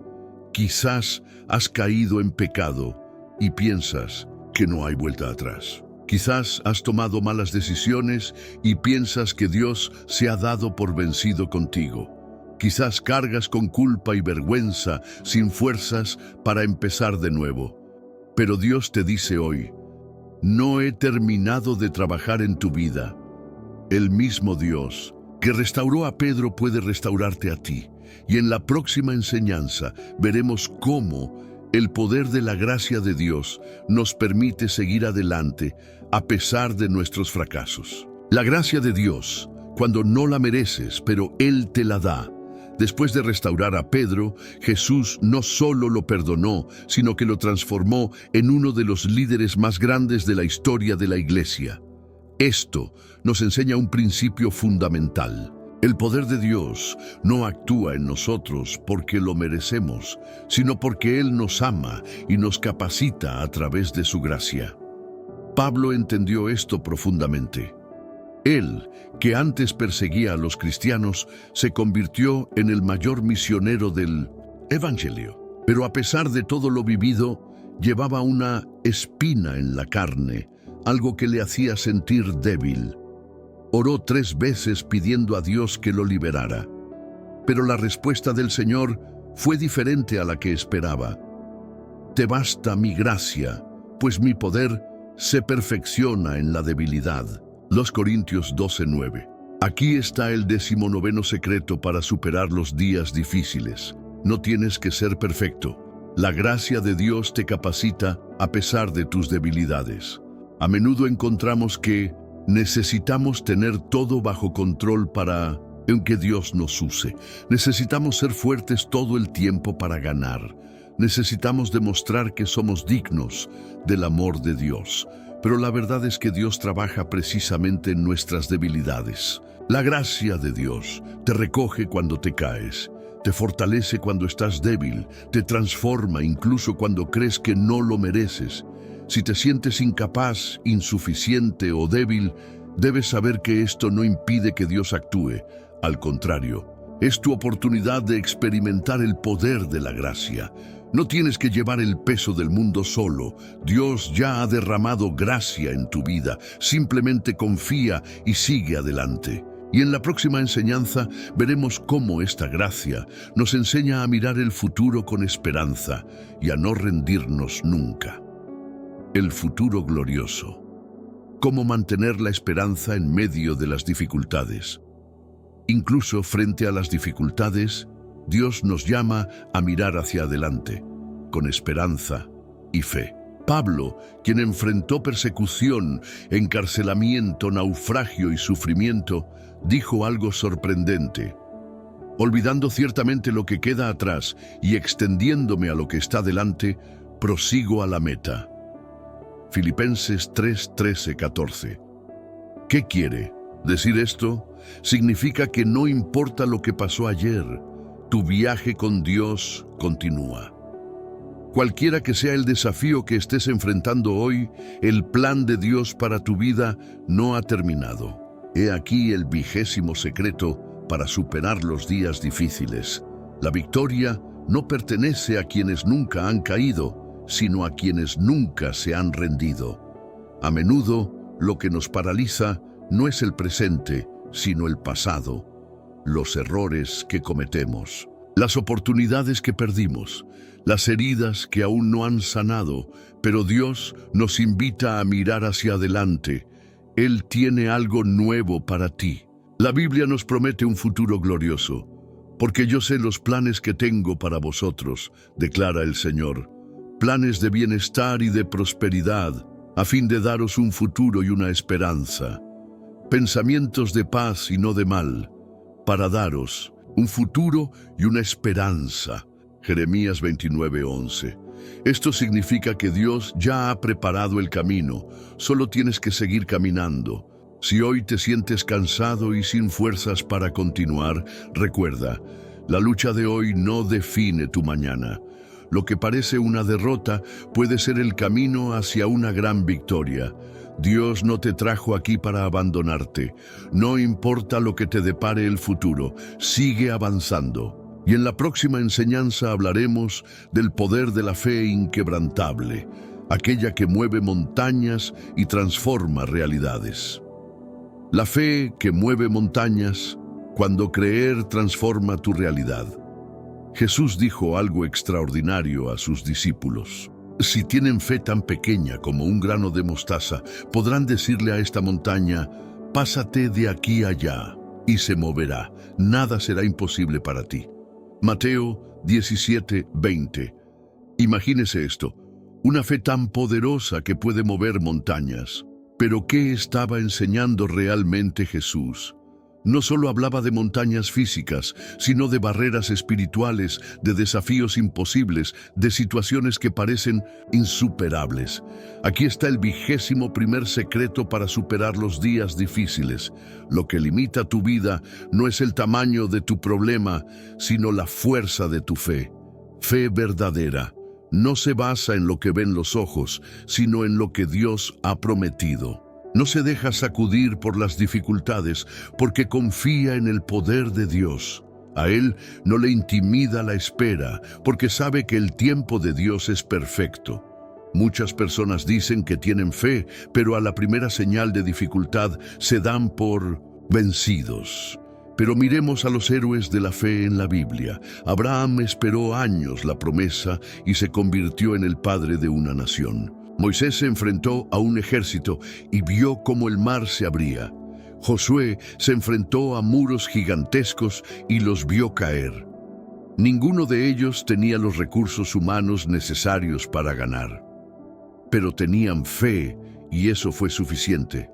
Quizás has caído en pecado y piensas que no hay vuelta atrás. Quizás has tomado malas decisiones y piensas que Dios se ha dado por vencido contigo. Quizás cargas con culpa y vergüenza, sin fuerzas para empezar de nuevo. Pero Dios te dice hoy, no he terminado de trabajar en tu vida. El mismo Dios que restauró a Pedro puede restaurarte a ti. Y en la próxima enseñanza veremos cómo el poder de la gracia de Dios nos permite seguir adelante a pesar de nuestros fracasos. La gracia de Dios, cuando no la mereces, pero Él te la da. Después de restaurar a Pedro, Jesús no solo lo perdonó, sino que lo transformó en uno de los líderes más grandes de la historia de la iglesia. Esto nos enseña un principio fundamental. El poder de Dios no actúa en nosotros porque lo merecemos, sino porque Él nos ama y nos capacita a través de su gracia. Pablo entendió esto profundamente. Él, que antes perseguía a los cristianos, se convirtió en el mayor misionero del Evangelio. Pero a pesar de todo lo vivido, llevaba una espina en la carne, algo que le hacía sentir débil. Oró 3 veces pidiendo a Dios que lo liberara. Pero la respuesta del Señor fue diferente a la que esperaba. Te basta mi gracia, pues mi poder se perfecciona en la debilidad. 2 Corintios 12:9. Aquí está el 19º secreto para superar los días difíciles. No tienes que ser perfecto. La gracia de Dios te capacita a pesar de tus debilidades. A menudo encontramos que necesitamos tener todo bajo control para que Dios nos use. Necesitamos ser fuertes todo el tiempo para ganar. Necesitamos demostrar que somos dignos del amor de Dios. Pero la verdad es que Dios trabaja precisamente en nuestras debilidades. La gracia de Dios te recoge cuando te caes, te fortalece cuando estás débil, te transforma incluso cuando crees que no lo mereces. Si te sientes incapaz, insuficiente o débil, debes saber que esto no impide que Dios actúe. Al contrario, es tu oportunidad de experimentar el poder de la gracia. No tienes que llevar el peso del mundo solo. Dios ya ha derramado gracia en tu vida. Simplemente confía y sigue adelante. Y en la próxima enseñanza veremos cómo esta gracia nos enseña a mirar el futuro con esperanza y a no rendirnos nunca. El futuro glorioso. Cómo mantener la esperanza en medio de las dificultades. Incluso frente a las dificultades, Dios nos llama a mirar hacia adelante, con esperanza y fe. Pablo, quien enfrentó persecución, encarcelamiento, naufragio y sufrimiento, dijo algo sorprendente. Olvidando ciertamente lo que queda atrás y extendiéndome a lo que está delante, prosigo a la meta. Filipenses 3:13-14. ¿Qué quiere decir esto? Significa que no importa lo que pasó ayer, tu viaje con Dios continúa. Cualquiera que sea el desafío que estés enfrentando hoy, el plan de Dios para tu vida no ha terminado. He aquí el 20º secreto para superar los días difíciles. La victoria no pertenece a quienes nunca han caído, sino a quienes nunca se han rendido. A menudo, lo que nos paraliza no es el presente, sino el pasado, los errores que cometemos, las oportunidades que perdimos, las heridas que aún no han sanado, pero Dios nos invita a mirar hacia adelante. Él tiene algo nuevo para ti. La Biblia nos promete un futuro glorioso, porque yo sé los planes que tengo para vosotros, declara el Señor, planes de bienestar y de prosperidad, a fin de daros un futuro y una esperanza, pensamientos de paz y no de mal, para daros un futuro y una esperanza. Jeremías 29:11. Esto significa que Dios ya ha preparado el camino, solo tienes que seguir caminando. Si hoy te sientes cansado y sin fuerzas para continuar, recuerda, la lucha de hoy no define tu mañana. Lo que parece una derrota puede ser el camino hacia una gran victoria. Dios no te trajo aquí para abandonarte. No importa lo que te depare el futuro, sigue avanzando. Y en la próxima enseñanza hablaremos del poder de la fe inquebrantable, aquella que mueve montañas y transforma realidades. La fe que mueve montañas, cuando creer transforma tu realidad. Jesús dijo algo extraordinario a sus discípulos. Si tienen fe tan pequeña como un grano de mostaza, podrán decirle a esta montaña, pásate de aquí a allá, y se moverá. Nada será imposible para ti. Mateo 17:20. Imagínese esto, una fe tan poderosa que puede mover montañas. Pero ¿qué estaba enseñando realmente Jesús? No solo hablaba de montañas físicas, sino de barreras espirituales, de desafíos imposibles, de situaciones que parecen insuperables. Aquí está el 21º secreto para superar los días difíciles. Lo que limita tu vida no es el tamaño de tu problema, sino la fuerza de tu fe. Fe verdadera no se basa en lo que ven los ojos, sino en lo que Dios ha prometido. No se deja sacudir por las dificultades porque confía en el poder de Dios. A Él no le intimida la espera porque sabe que el tiempo de Dios es perfecto. Muchas personas dicen que tienen fe, pero a la primera señal de dificultad se dan por vencidos. Pero miremos a los héroes de la fe en la Biblia. Abraham esperó años la promesa y se convirtió en el padre de una nación. Moisés se enfrentó a un ejército y vio cómo el mar se abría. Josué se enfrentó a muros gigantescos y los vio caer. Ninguno de ellos tenía los recursos humanos necesarios para ganar, pero tenían fe y eso fue suficiente.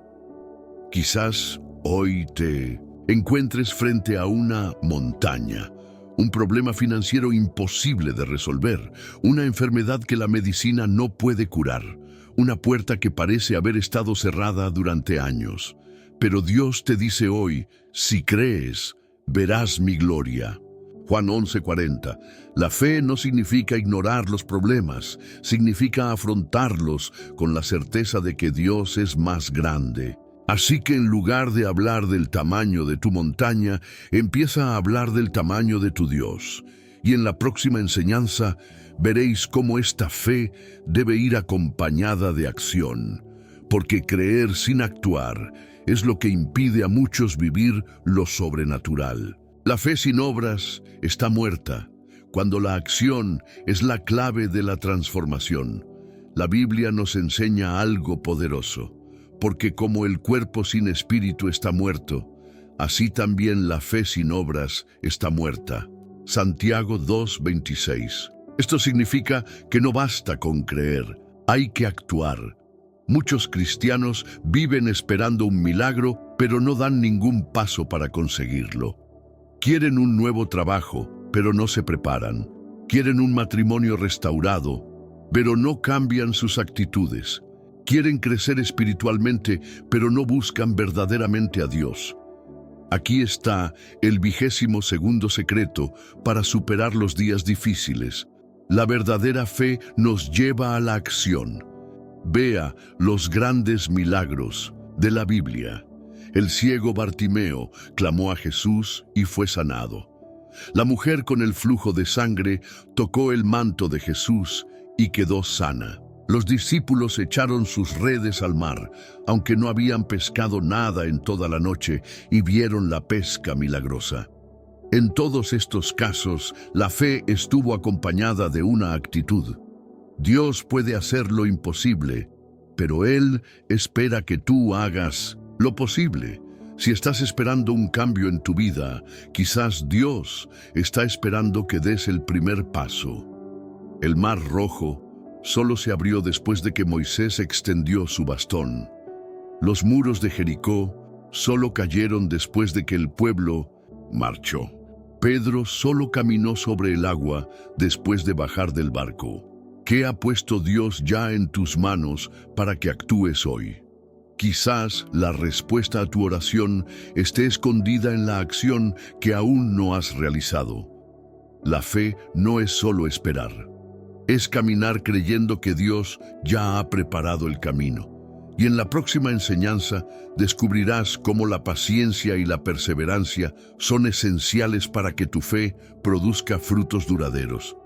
Quizás hoy te encuentres frente a una montaña, un problema financiero imposible de resolver, una enfermedad que la medicina no puede curar, una puerta que parece haber estado cerrada durante años. Pero Dios te dice hoy, si crees, verás mi gloria. Juan 11:40. La fe no significa ignorar los problemas, significa afrontarlos con la certeza de que Dios es más grande. Así que en lugar de hablar del tamaño de tu montaña, empieza a hablar del tamaño de tu Dios. Y en la próxima enseñanza veréis cómo esta fe debe ir acompañada de acción, porque creer sin actuar es lo que impide a muchos vivir lo sobrenatural. La fe sin obras está muerta, cuando la acción es la clave de la transformación. La Biblia nos enseña algo poderoso, porque como el cuerpo sin espíritu está muerto, así también la fe sin obras está muerta. Santiago 2:26. Esto significa que no basta con creer, hay que actuar. Muchos cristianos viven esperando un milagro, pero no dan ningún paso para conseguirlo. Quieren un nuevo trabajo, pero no se preparan. Quieren un matrimonio restaurado, pero no cambian sus actitudes. Quieren crecer espiritualmente, pero no buscan verdaderamente a Dios. Aquí está el 22º secreto para superar los días difíciles. La verdadera fe nos lleva a la acción. Vea los grandes milagros de la Biblia. El ciego Bartimeo clamó a Jesús y fue sanado. La mujer con el flujo de sangre tocó el manto de Jesús y quedó sana. Los discípulos echaron sus redes al mar, aunque no habían pescado nada en toda la noche, y vieron la pesca milagrosa. En todos estos casos, la fe estuvo acompañada de una actitud. Dios puede hacer lo imposible, pero Él espera que tú hagas lo posible. Si estás esperando un cambio en tu vida, quizás Dios está esperando que des el primer paso. El Mar Rojo solo se abrió después de que Moisés extendió su bastón. Los muros de Jericó solo cayeron después de que el pueblo marchó. Pedro solo caminó sobre el agua después de bajar del barco. ¿Qué ha puesto Dios ya en tus manos para que actúes hoy? Quizás la respuesta a tu oración esté escondida en la acción que aún no has realizado. La fe no es solo esperar. Es caminar creyendo que Dios ya ha preparado el camino. Y en la próxima enseñanza descubrirás cómo la paciencia y la perseverancia son esenciales para que tu fe produzca frutos duraderos.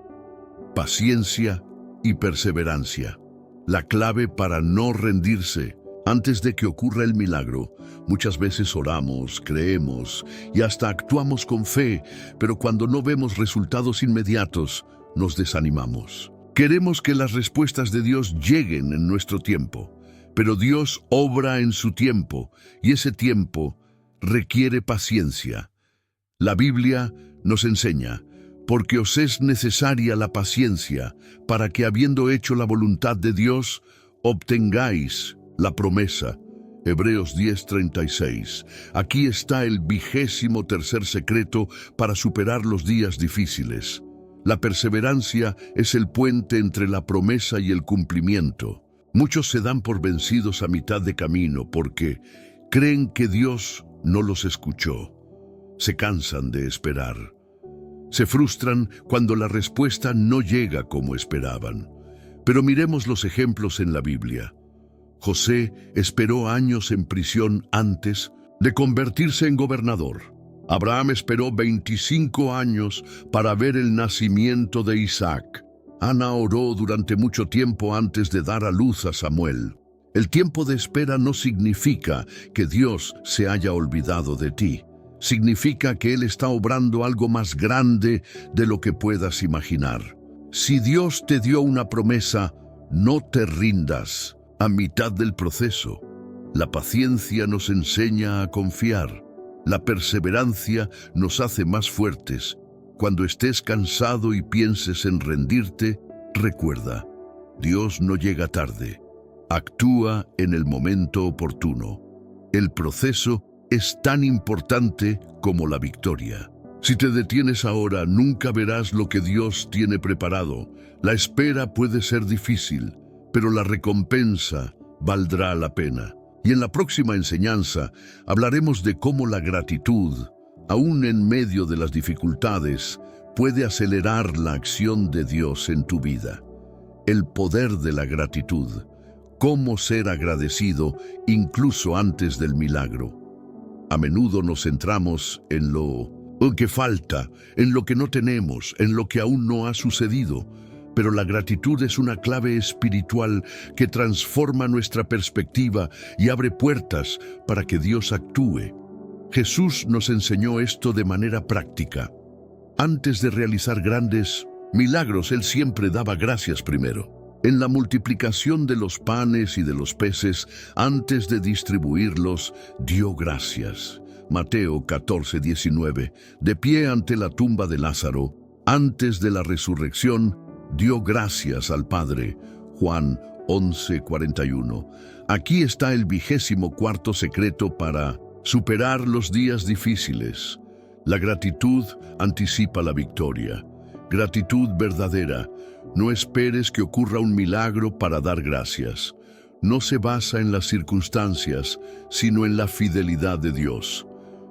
Paciencia y perseverancia. La clave para no rendirse. Antes de que ocurra el milagro, muchas veces oramos, creemos y hasta actuamos con fe, pero cuando no vemos resultados inmediatos, nos desanimamos. Queremos que las respuestas de Dios lleguen en nuestro tiempo, pero Dios obra en su tiempo y ese tiempo requiere paciencia. La Biblia nos enseña, porque os es necesaria la paciencia para que, habiendo hecho la voluntad de Dios, obtengáis la promesa. Hebreos 10:36. Aquí está el 23º secreto para superar los días difíciles. La perseverancia es el puente entre la promesa y el cumplimiento. Muchos se dan por vencidos a mitad de camino porque creen que Dios no los escuchó. Se cansan de esperar. Se frustran cuando la respuesta no llega como esperaban. Pero miremos los ejemplos en la Biblia. José esperó años en prisión antes de convertirse en gobernador. Abraham esperó 25 años para ver el nacimiento de Isaac. Ana oró durante mucho tiempo antes de dar a luz a Samuel. El tiempo de espera no significa que Dios se haya olvidado de ti. significa que Él está obrando algo más grande de lo que puedas imaginar. Si Dios te dio una promesa, no te rindas a mitad del proceso. La paciencia nos enseña a confiar. La perseverancia nos hace más fuertes. Cuando estés cansado y pienses en rendirte, recuerda, Dios no llega tarde. Actúa en el momento oportuno. El proceso es tan importante como la victoria. Si te detienes ahora, nunca verás lo que Dios tiene preparado. La espera puede ser difícil, pero la recompensa valdrá la pena. Y en la próxima enseñanza hablaremos de cómo la gratitud, aún en medio de las dificultades, puede acelerar la acción de Dios en tu vida. El poder de la gratitud. Cómo ser agradecido incluso antes del milagro. A menudo nos centramos en lo que falta, en lo que no tenemos, en lo que aún no ha sucedido. Pero la gratitud es una clave espiritual que transforma nuestra perspectiva y abre puertas para que Dios actúe. Jesús nos enseñó esto de manera práctica. Antes de realizar grandes milagros, Él siempre daba gracias primero. En la multiplicación de los panes y de los peces, antes de distribuirlos, dio gracias. Mateo 14:19. De pie ante la tumba de Lázaro, antes de la resurrección, dio gracias al Padre. Juan 11:41. Aquí está el 24º secreto para superar los días difíciles. La gratitud anticipa la victoria. Gratitud verdadera. No esperes que ocurra un milagro para dar gracias. No se basa en las circunstancias, sino en la fidelidad de Dios.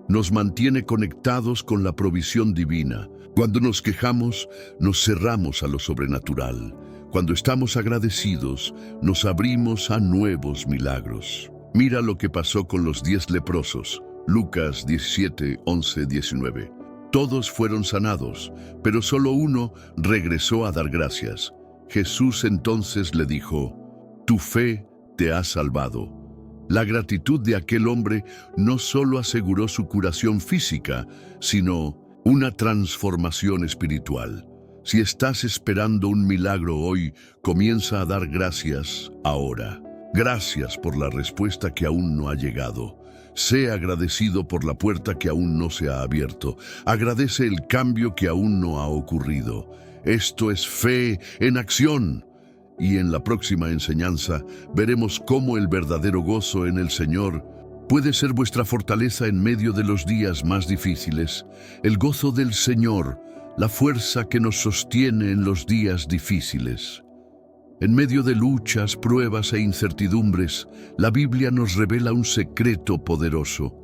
Nos mantiene conectados con la provisión divina. Cuando nos quejamos, nos cerramos a lo sobrenatural. Cuando estamos agradecidos, nos abrimos a nuevos milagros. Mira lo que pasó con los 10 leprosos. Lucas 17, 11, 19. Todos fueron sanados, pero solo uno regresó a dar gracias. Jesús entonces le dijo, «Tu fe te ha salvado». La gratitud de aquel hombre no solo aseguró su curación física, sino una transformación espiritual. Si estás esperando un milagro hoy, comienza a dar gracias ahora. Gracias por la respuesta que aún no ha llegado. Sé agradecido por la puerta que aún no se ha abierto. Agradece el cambio que aún no ha ocurrido. Esto es fe en acción. Y en la próxima enseñanza veremos cómo el verdadero gozo en el Señor puede ser vuestra fortaleza en medio de los días más difíciles. El gozo del Señor, la fuerza que nos sostiene en los días difíciles. En medio de luchas, pruebas e incertidumbres, la Biblia nos revela un secreto poderoso.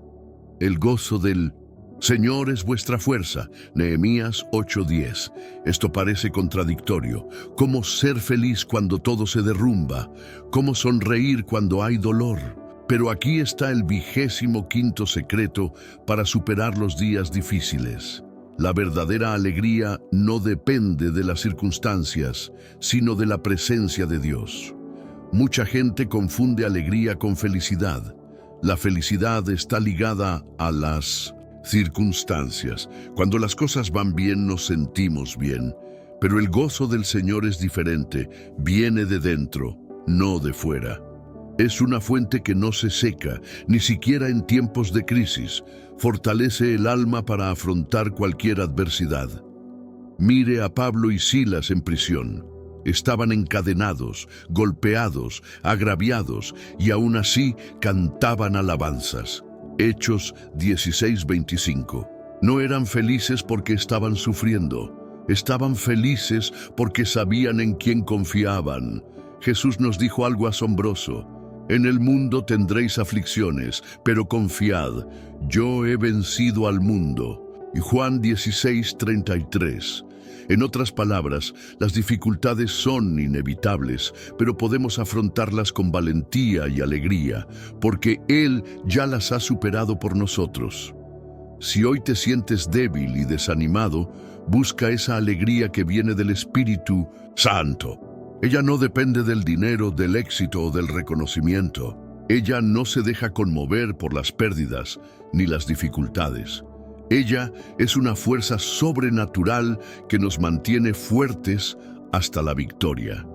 El gozo del Señor es vuestra fuerza. Nehemías 8:10. Esto parece contradictorio. ¿Cómo ser feliz cuando todo se derrumba? ¿Cómo sonreír cuando hay dolor? Pero aquí está el 25º secreto para superar los días difíciles. La verdadera alegría no depende de las circunstancias, sino de la presencia de Dios. Mucha gente confunde alegría con felicidad. La felicidad está ligada a las circunstancias. Cuando las cosas van bien, nos sentimos bien. Pero el gozo del Señor es diferente. Viene de dentro, no de fuera. Es una fuente que no se seca, ni siquiera en tiempos de crisis. Fortalece el alma para afrontar cualquier adversidad. Mire a Pablo y Silas en prisión. Estaban encadenados, golpeados, agraviados, y aún así cantaban alabanzas. Hechos 16:25. No eran felices porque estaban sufriendo. Estaban felices porque sabían en quién confiaban. Jesús nos dijo algo asombroso. En el mundo tendréis aflicciones, pero confiad, yo he vencido al mundo. Y Juan 16:33. En otras palabras, las dificultades son inevitables, pero podemos afrontarlas con valentía y alegría, porque Él ya las ha superado por nosotros. Si hoy te sientes débil y desanimado, busca esa alegría que viene del Espíritu Santo. Ella no depende del dinero, del éxito o del reconocimiento. Ella no se deja conmover por las pérdidas ni las dificultades. Ella es una fuerza sobrenatural que nos mantiene fuertes hasta la victoria.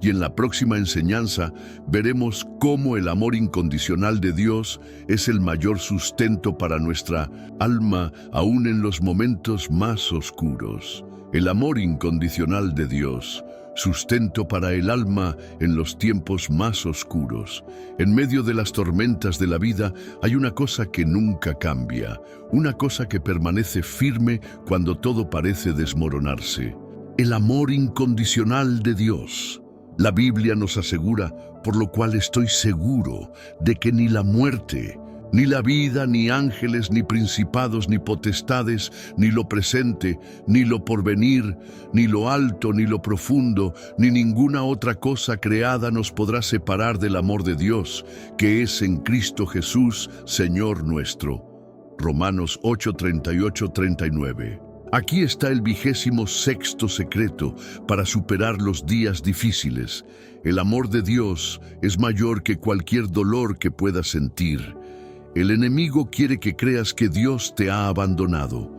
Y en la próxima enseñanza veremos cómo el amor incondicional de Dios es el mayor sustento para nuestra alma, aún en los momentos más oscuros. El amor incondicional de Dios, sustento para el alma en los tiempos más oscuros. En medio de las tormentas de la vida hay una cosa que nunca cambia, una cosa que permanece firme cuando todo parece desmoronarse. El amor incondicional de Dios. La Biblia nos asegura, por lo cual estoy seguro, de que ni la muerte, ni la vida, ni ángeles, ni principados, ni potestades, ni lo presente, ni lo porvenir, ni lo alto, ni lo profundo, ni ninguna otra cosa creada nos podrá separar del amor de Dios, que es en Cristo Jesús, Señor nuestro. Romanos 8, 38, 39. Aquí está el 26º secreto para superar los días difíciles. El amor de Dios es mayor que cualquier dolor que puedas sentir. El enemigo quiere que creas que Dios te ha abandonado,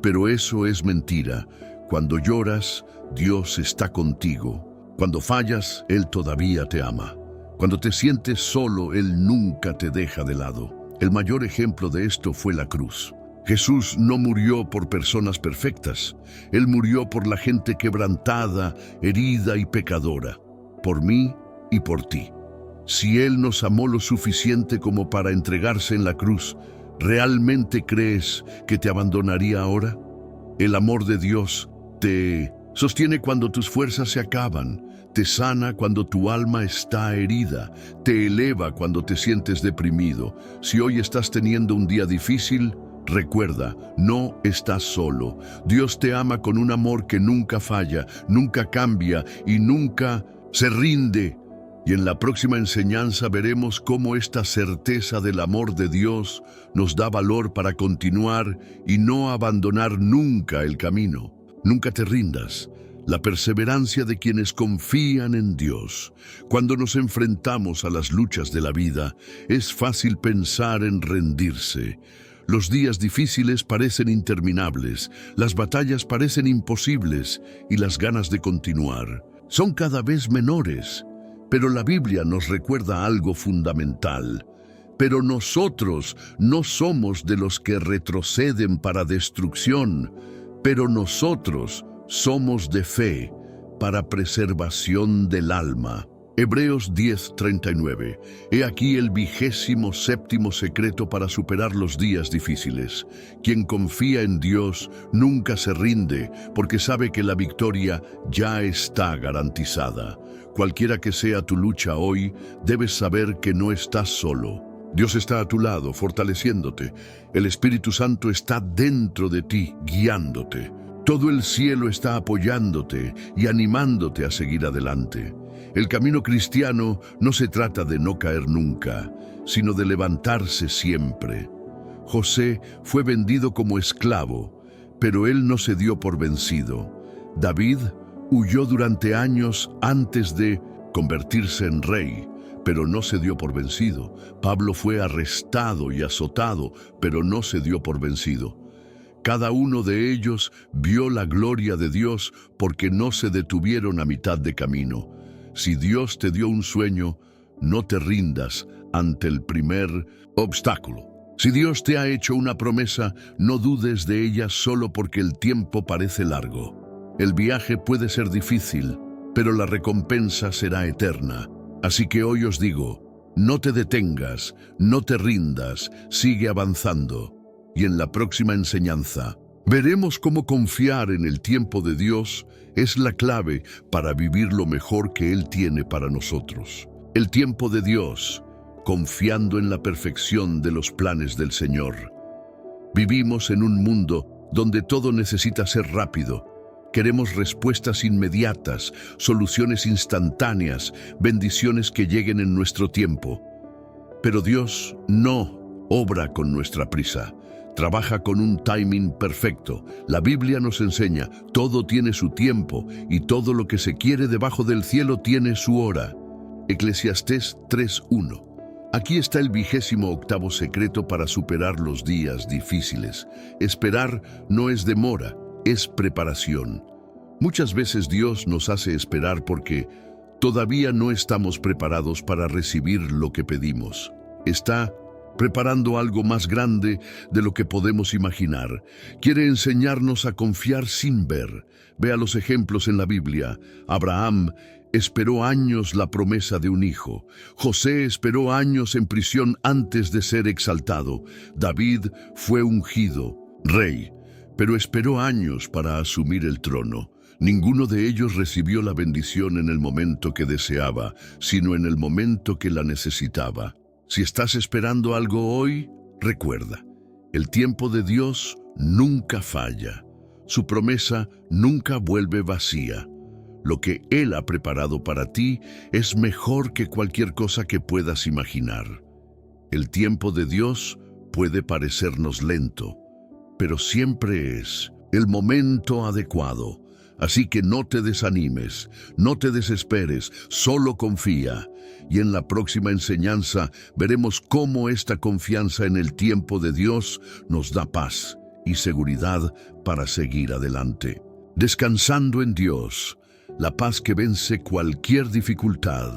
pero eso es mentira. Cuando lloras, Dios está contigo. Cuando fallas, Él todavía te ama. Cuando te sientes solo, Él nunca te deja de lado. El mayor ejemplo de esto fue la cruz. Jesús no murió por personas perfectas. Él murió por la gente quebrantada, herida y pecadora, por mí y por ti. Si Él nos amó lo suficiente como para entregarse en la cruz, ¿realmente crees que te abandonaría ahora? El amor de Dios te sostiene cuando tus fuerzas se acaban, te sana cuando tu alma está herida, te eleva cuando te sientes deprimido. Si hoy estás teniendo un día difícil, recuerda, no estás solo. Dios te ama con un amor que nunca falla, nunca cambia y nunca se rinde. Y en la próxima enseñanza veremos cómo esta certeza del amor de Dios nos da valor para continuar y no abandonar nunca el camino. Nunca te rindas. La perseverancia de quienes confían en Dios. Cuando nos enfrentamos a las luchas de la vida, es fácil pensar en rendirse. Los días difíciles parecen interminables, las batallas parecen imposibles y las ganas de continuar son cada vez menores. Pero la Biblia nos recuerda algo fundamental. Pero nosotros no somos de los que retroceden para destrucción, pero nosotros somos de fe para preservación del alma. Hebreos 10:39. He aquí el 27º secreto para superar los días difíciles. Quien confía en Dios nunca se rinde, porque sabe que la victoria ya está garantizada. Cualquiera que sea tu lucha hoy, debes saber que no estás solo. Dios está a tu lado, fortaleciéndote. El Espíritu Santo está dentro de ti, guiándote. Todo el cielo está apoyándote y animándote a seguir adelante. El camino cristiano no se trata de no caer nunca, sino de levantarse siempre. José fue vendido como esclavo, pero él no se dio por vencido. David huyó durante años antes de convertirse en rey, pero no se dio por vencido. Pablo fue arrestado y azotado, pero no se dio por vencido. Cada uno de ellos vio la gloria de Dios porque no se detuvieron a mitad de camino. Si Dios te dio un sueño, no te rindas ante el primer obstáculo. Si Dios te ha hecho una promesa, no dudes de ella solo porque el tiempo parece largo. El viaje puede ser difícil, pero la recompensa será eterna. Así que hoy os digo, no te detengas, no te rindas, sigue avanzando. Y en la próxima enseñanza, veremos cómo confiar en el tiempo de Dios es la clave para vivir lo mejor que Él tiene para nosotros. El tiempo de Dios, confiando en la perfección de los planes del Señor. Vivimos en un mundo donde todo necesita ser rápido. Queremos respuestas inmediatas, soluciones instantáneas, bendiciones que lleguen en nuestro tiempo. Pero Dios no obra con nuestra prisa. Trabaja con un timing perfecto. La Biblia nos enseña, todo tiene su tiempo y todo lo que se quiere debajo del cielo tiene su hora. Eclesiastés 3:1. Aquí está el 28º secreto para superar los días difíciles. Esperar no es demora, es preparación. Muchas veces Dios nos hace esperar porque todavía no estamos preparados para recibir lo que pedimos. Está preparando algo más grande de lo que podemos imaginar. Quiere enseñarnos a confiar sin ver. Vea los ejemplos en la Biblia. Abraham esperó años la promesa de un hijo. José esperó años en prisión antes de ser exaltado. David fue ungido rey, pero esperó años para asumir el trono. Ninguno de ellos recibió la bendición en el momento que deseaba, sino en el momento que la necesitaba. Si estás esperando algo hoy, recuerda, el tiempo de Dios nunca falla. Su promesa nunca vuelve vacía. Lo que Él ha preparado para ti es mejor que cualquier cosa que puedas imaginar. El tiempo de Dios puede parecernos lento, pero siempre es el momento adecuado. Así que no te desanimes, no te desesperes, solo confía. Y en la próxima enseñanza veremos cómo esta confianza en el tiempo de Dios nos da paz y seguridad para seguir adelante. Descansando en Dios, la paz que vence cualquier dificultad.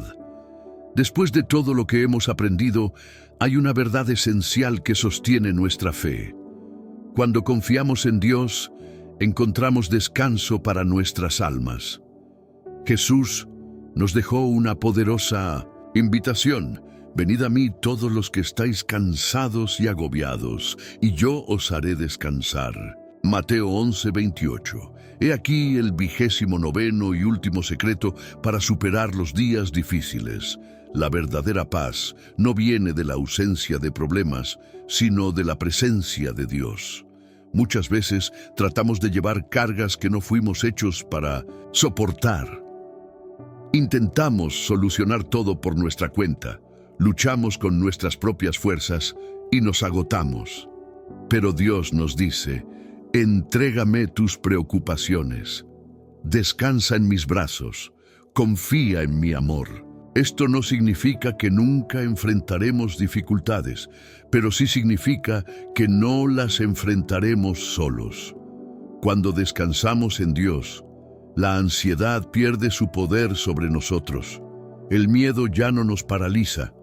Después de todo lo que hemos aprendido, hay una verdad esencial que sostiene nuestra fe. Cuando confiamos en Dios, encontramos descanso para nuestras almas. Jesús nos dejó una poderosa invitación. Venid a mí todos los que estáis cansados y agobiados, y yo os haré descansar. Mateo 11:28. He aquí el 29º y último secreto para superar los días difíciles. La verdadera paz no viene de la ausencia de problemas, sino de la presencia de Dios. Muchas veces tratamos de llevar cargas que no fuimos hechos para soportar. Intentamos solucionar todo por nuestra cuenta, luchamos con nuestras propias fuerzas y nos agotamos. Pero Dios nos dice: entrégame tus preocupaciones, descansa en mis brazos, confía en mi amor. Esto no significa que nunca enfrentaremos dificultades, pero sí significa que no las enfrentaremos solos. Cuando descansamos en Dios, la ansiedad pierde su poder sobre nosotros. El miedo ya no nos paraliza.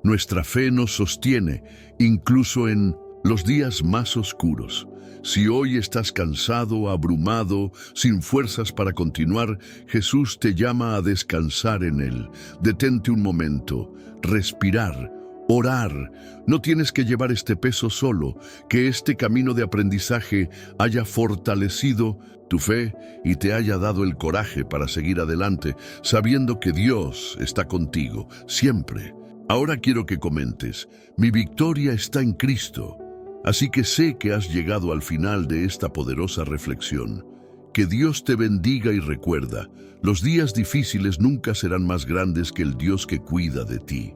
Nuestra fe nos sostiene, incluso en los días más oscuros. Si hoy estás cansado, abrumado, sin fuerzas para continuar, Jesús te llama a descansar en Él. Detente un momento, respirar, orar. No tienes que llevar este peso solo. Que este camino de aprendizaje haya fortalecido tu fe y te haya dado el coraje para seguir adelante, sabiendo que Dios está contigo, siempre. Ahora quiero que comentes: mi victoria está en Cristo. Así que sé que has llegado al final de esta poderosa reflexión. Que Dios te bendiga y recuerda, los días difíciles nunca serán más grandes que el Dios que cuida de ti.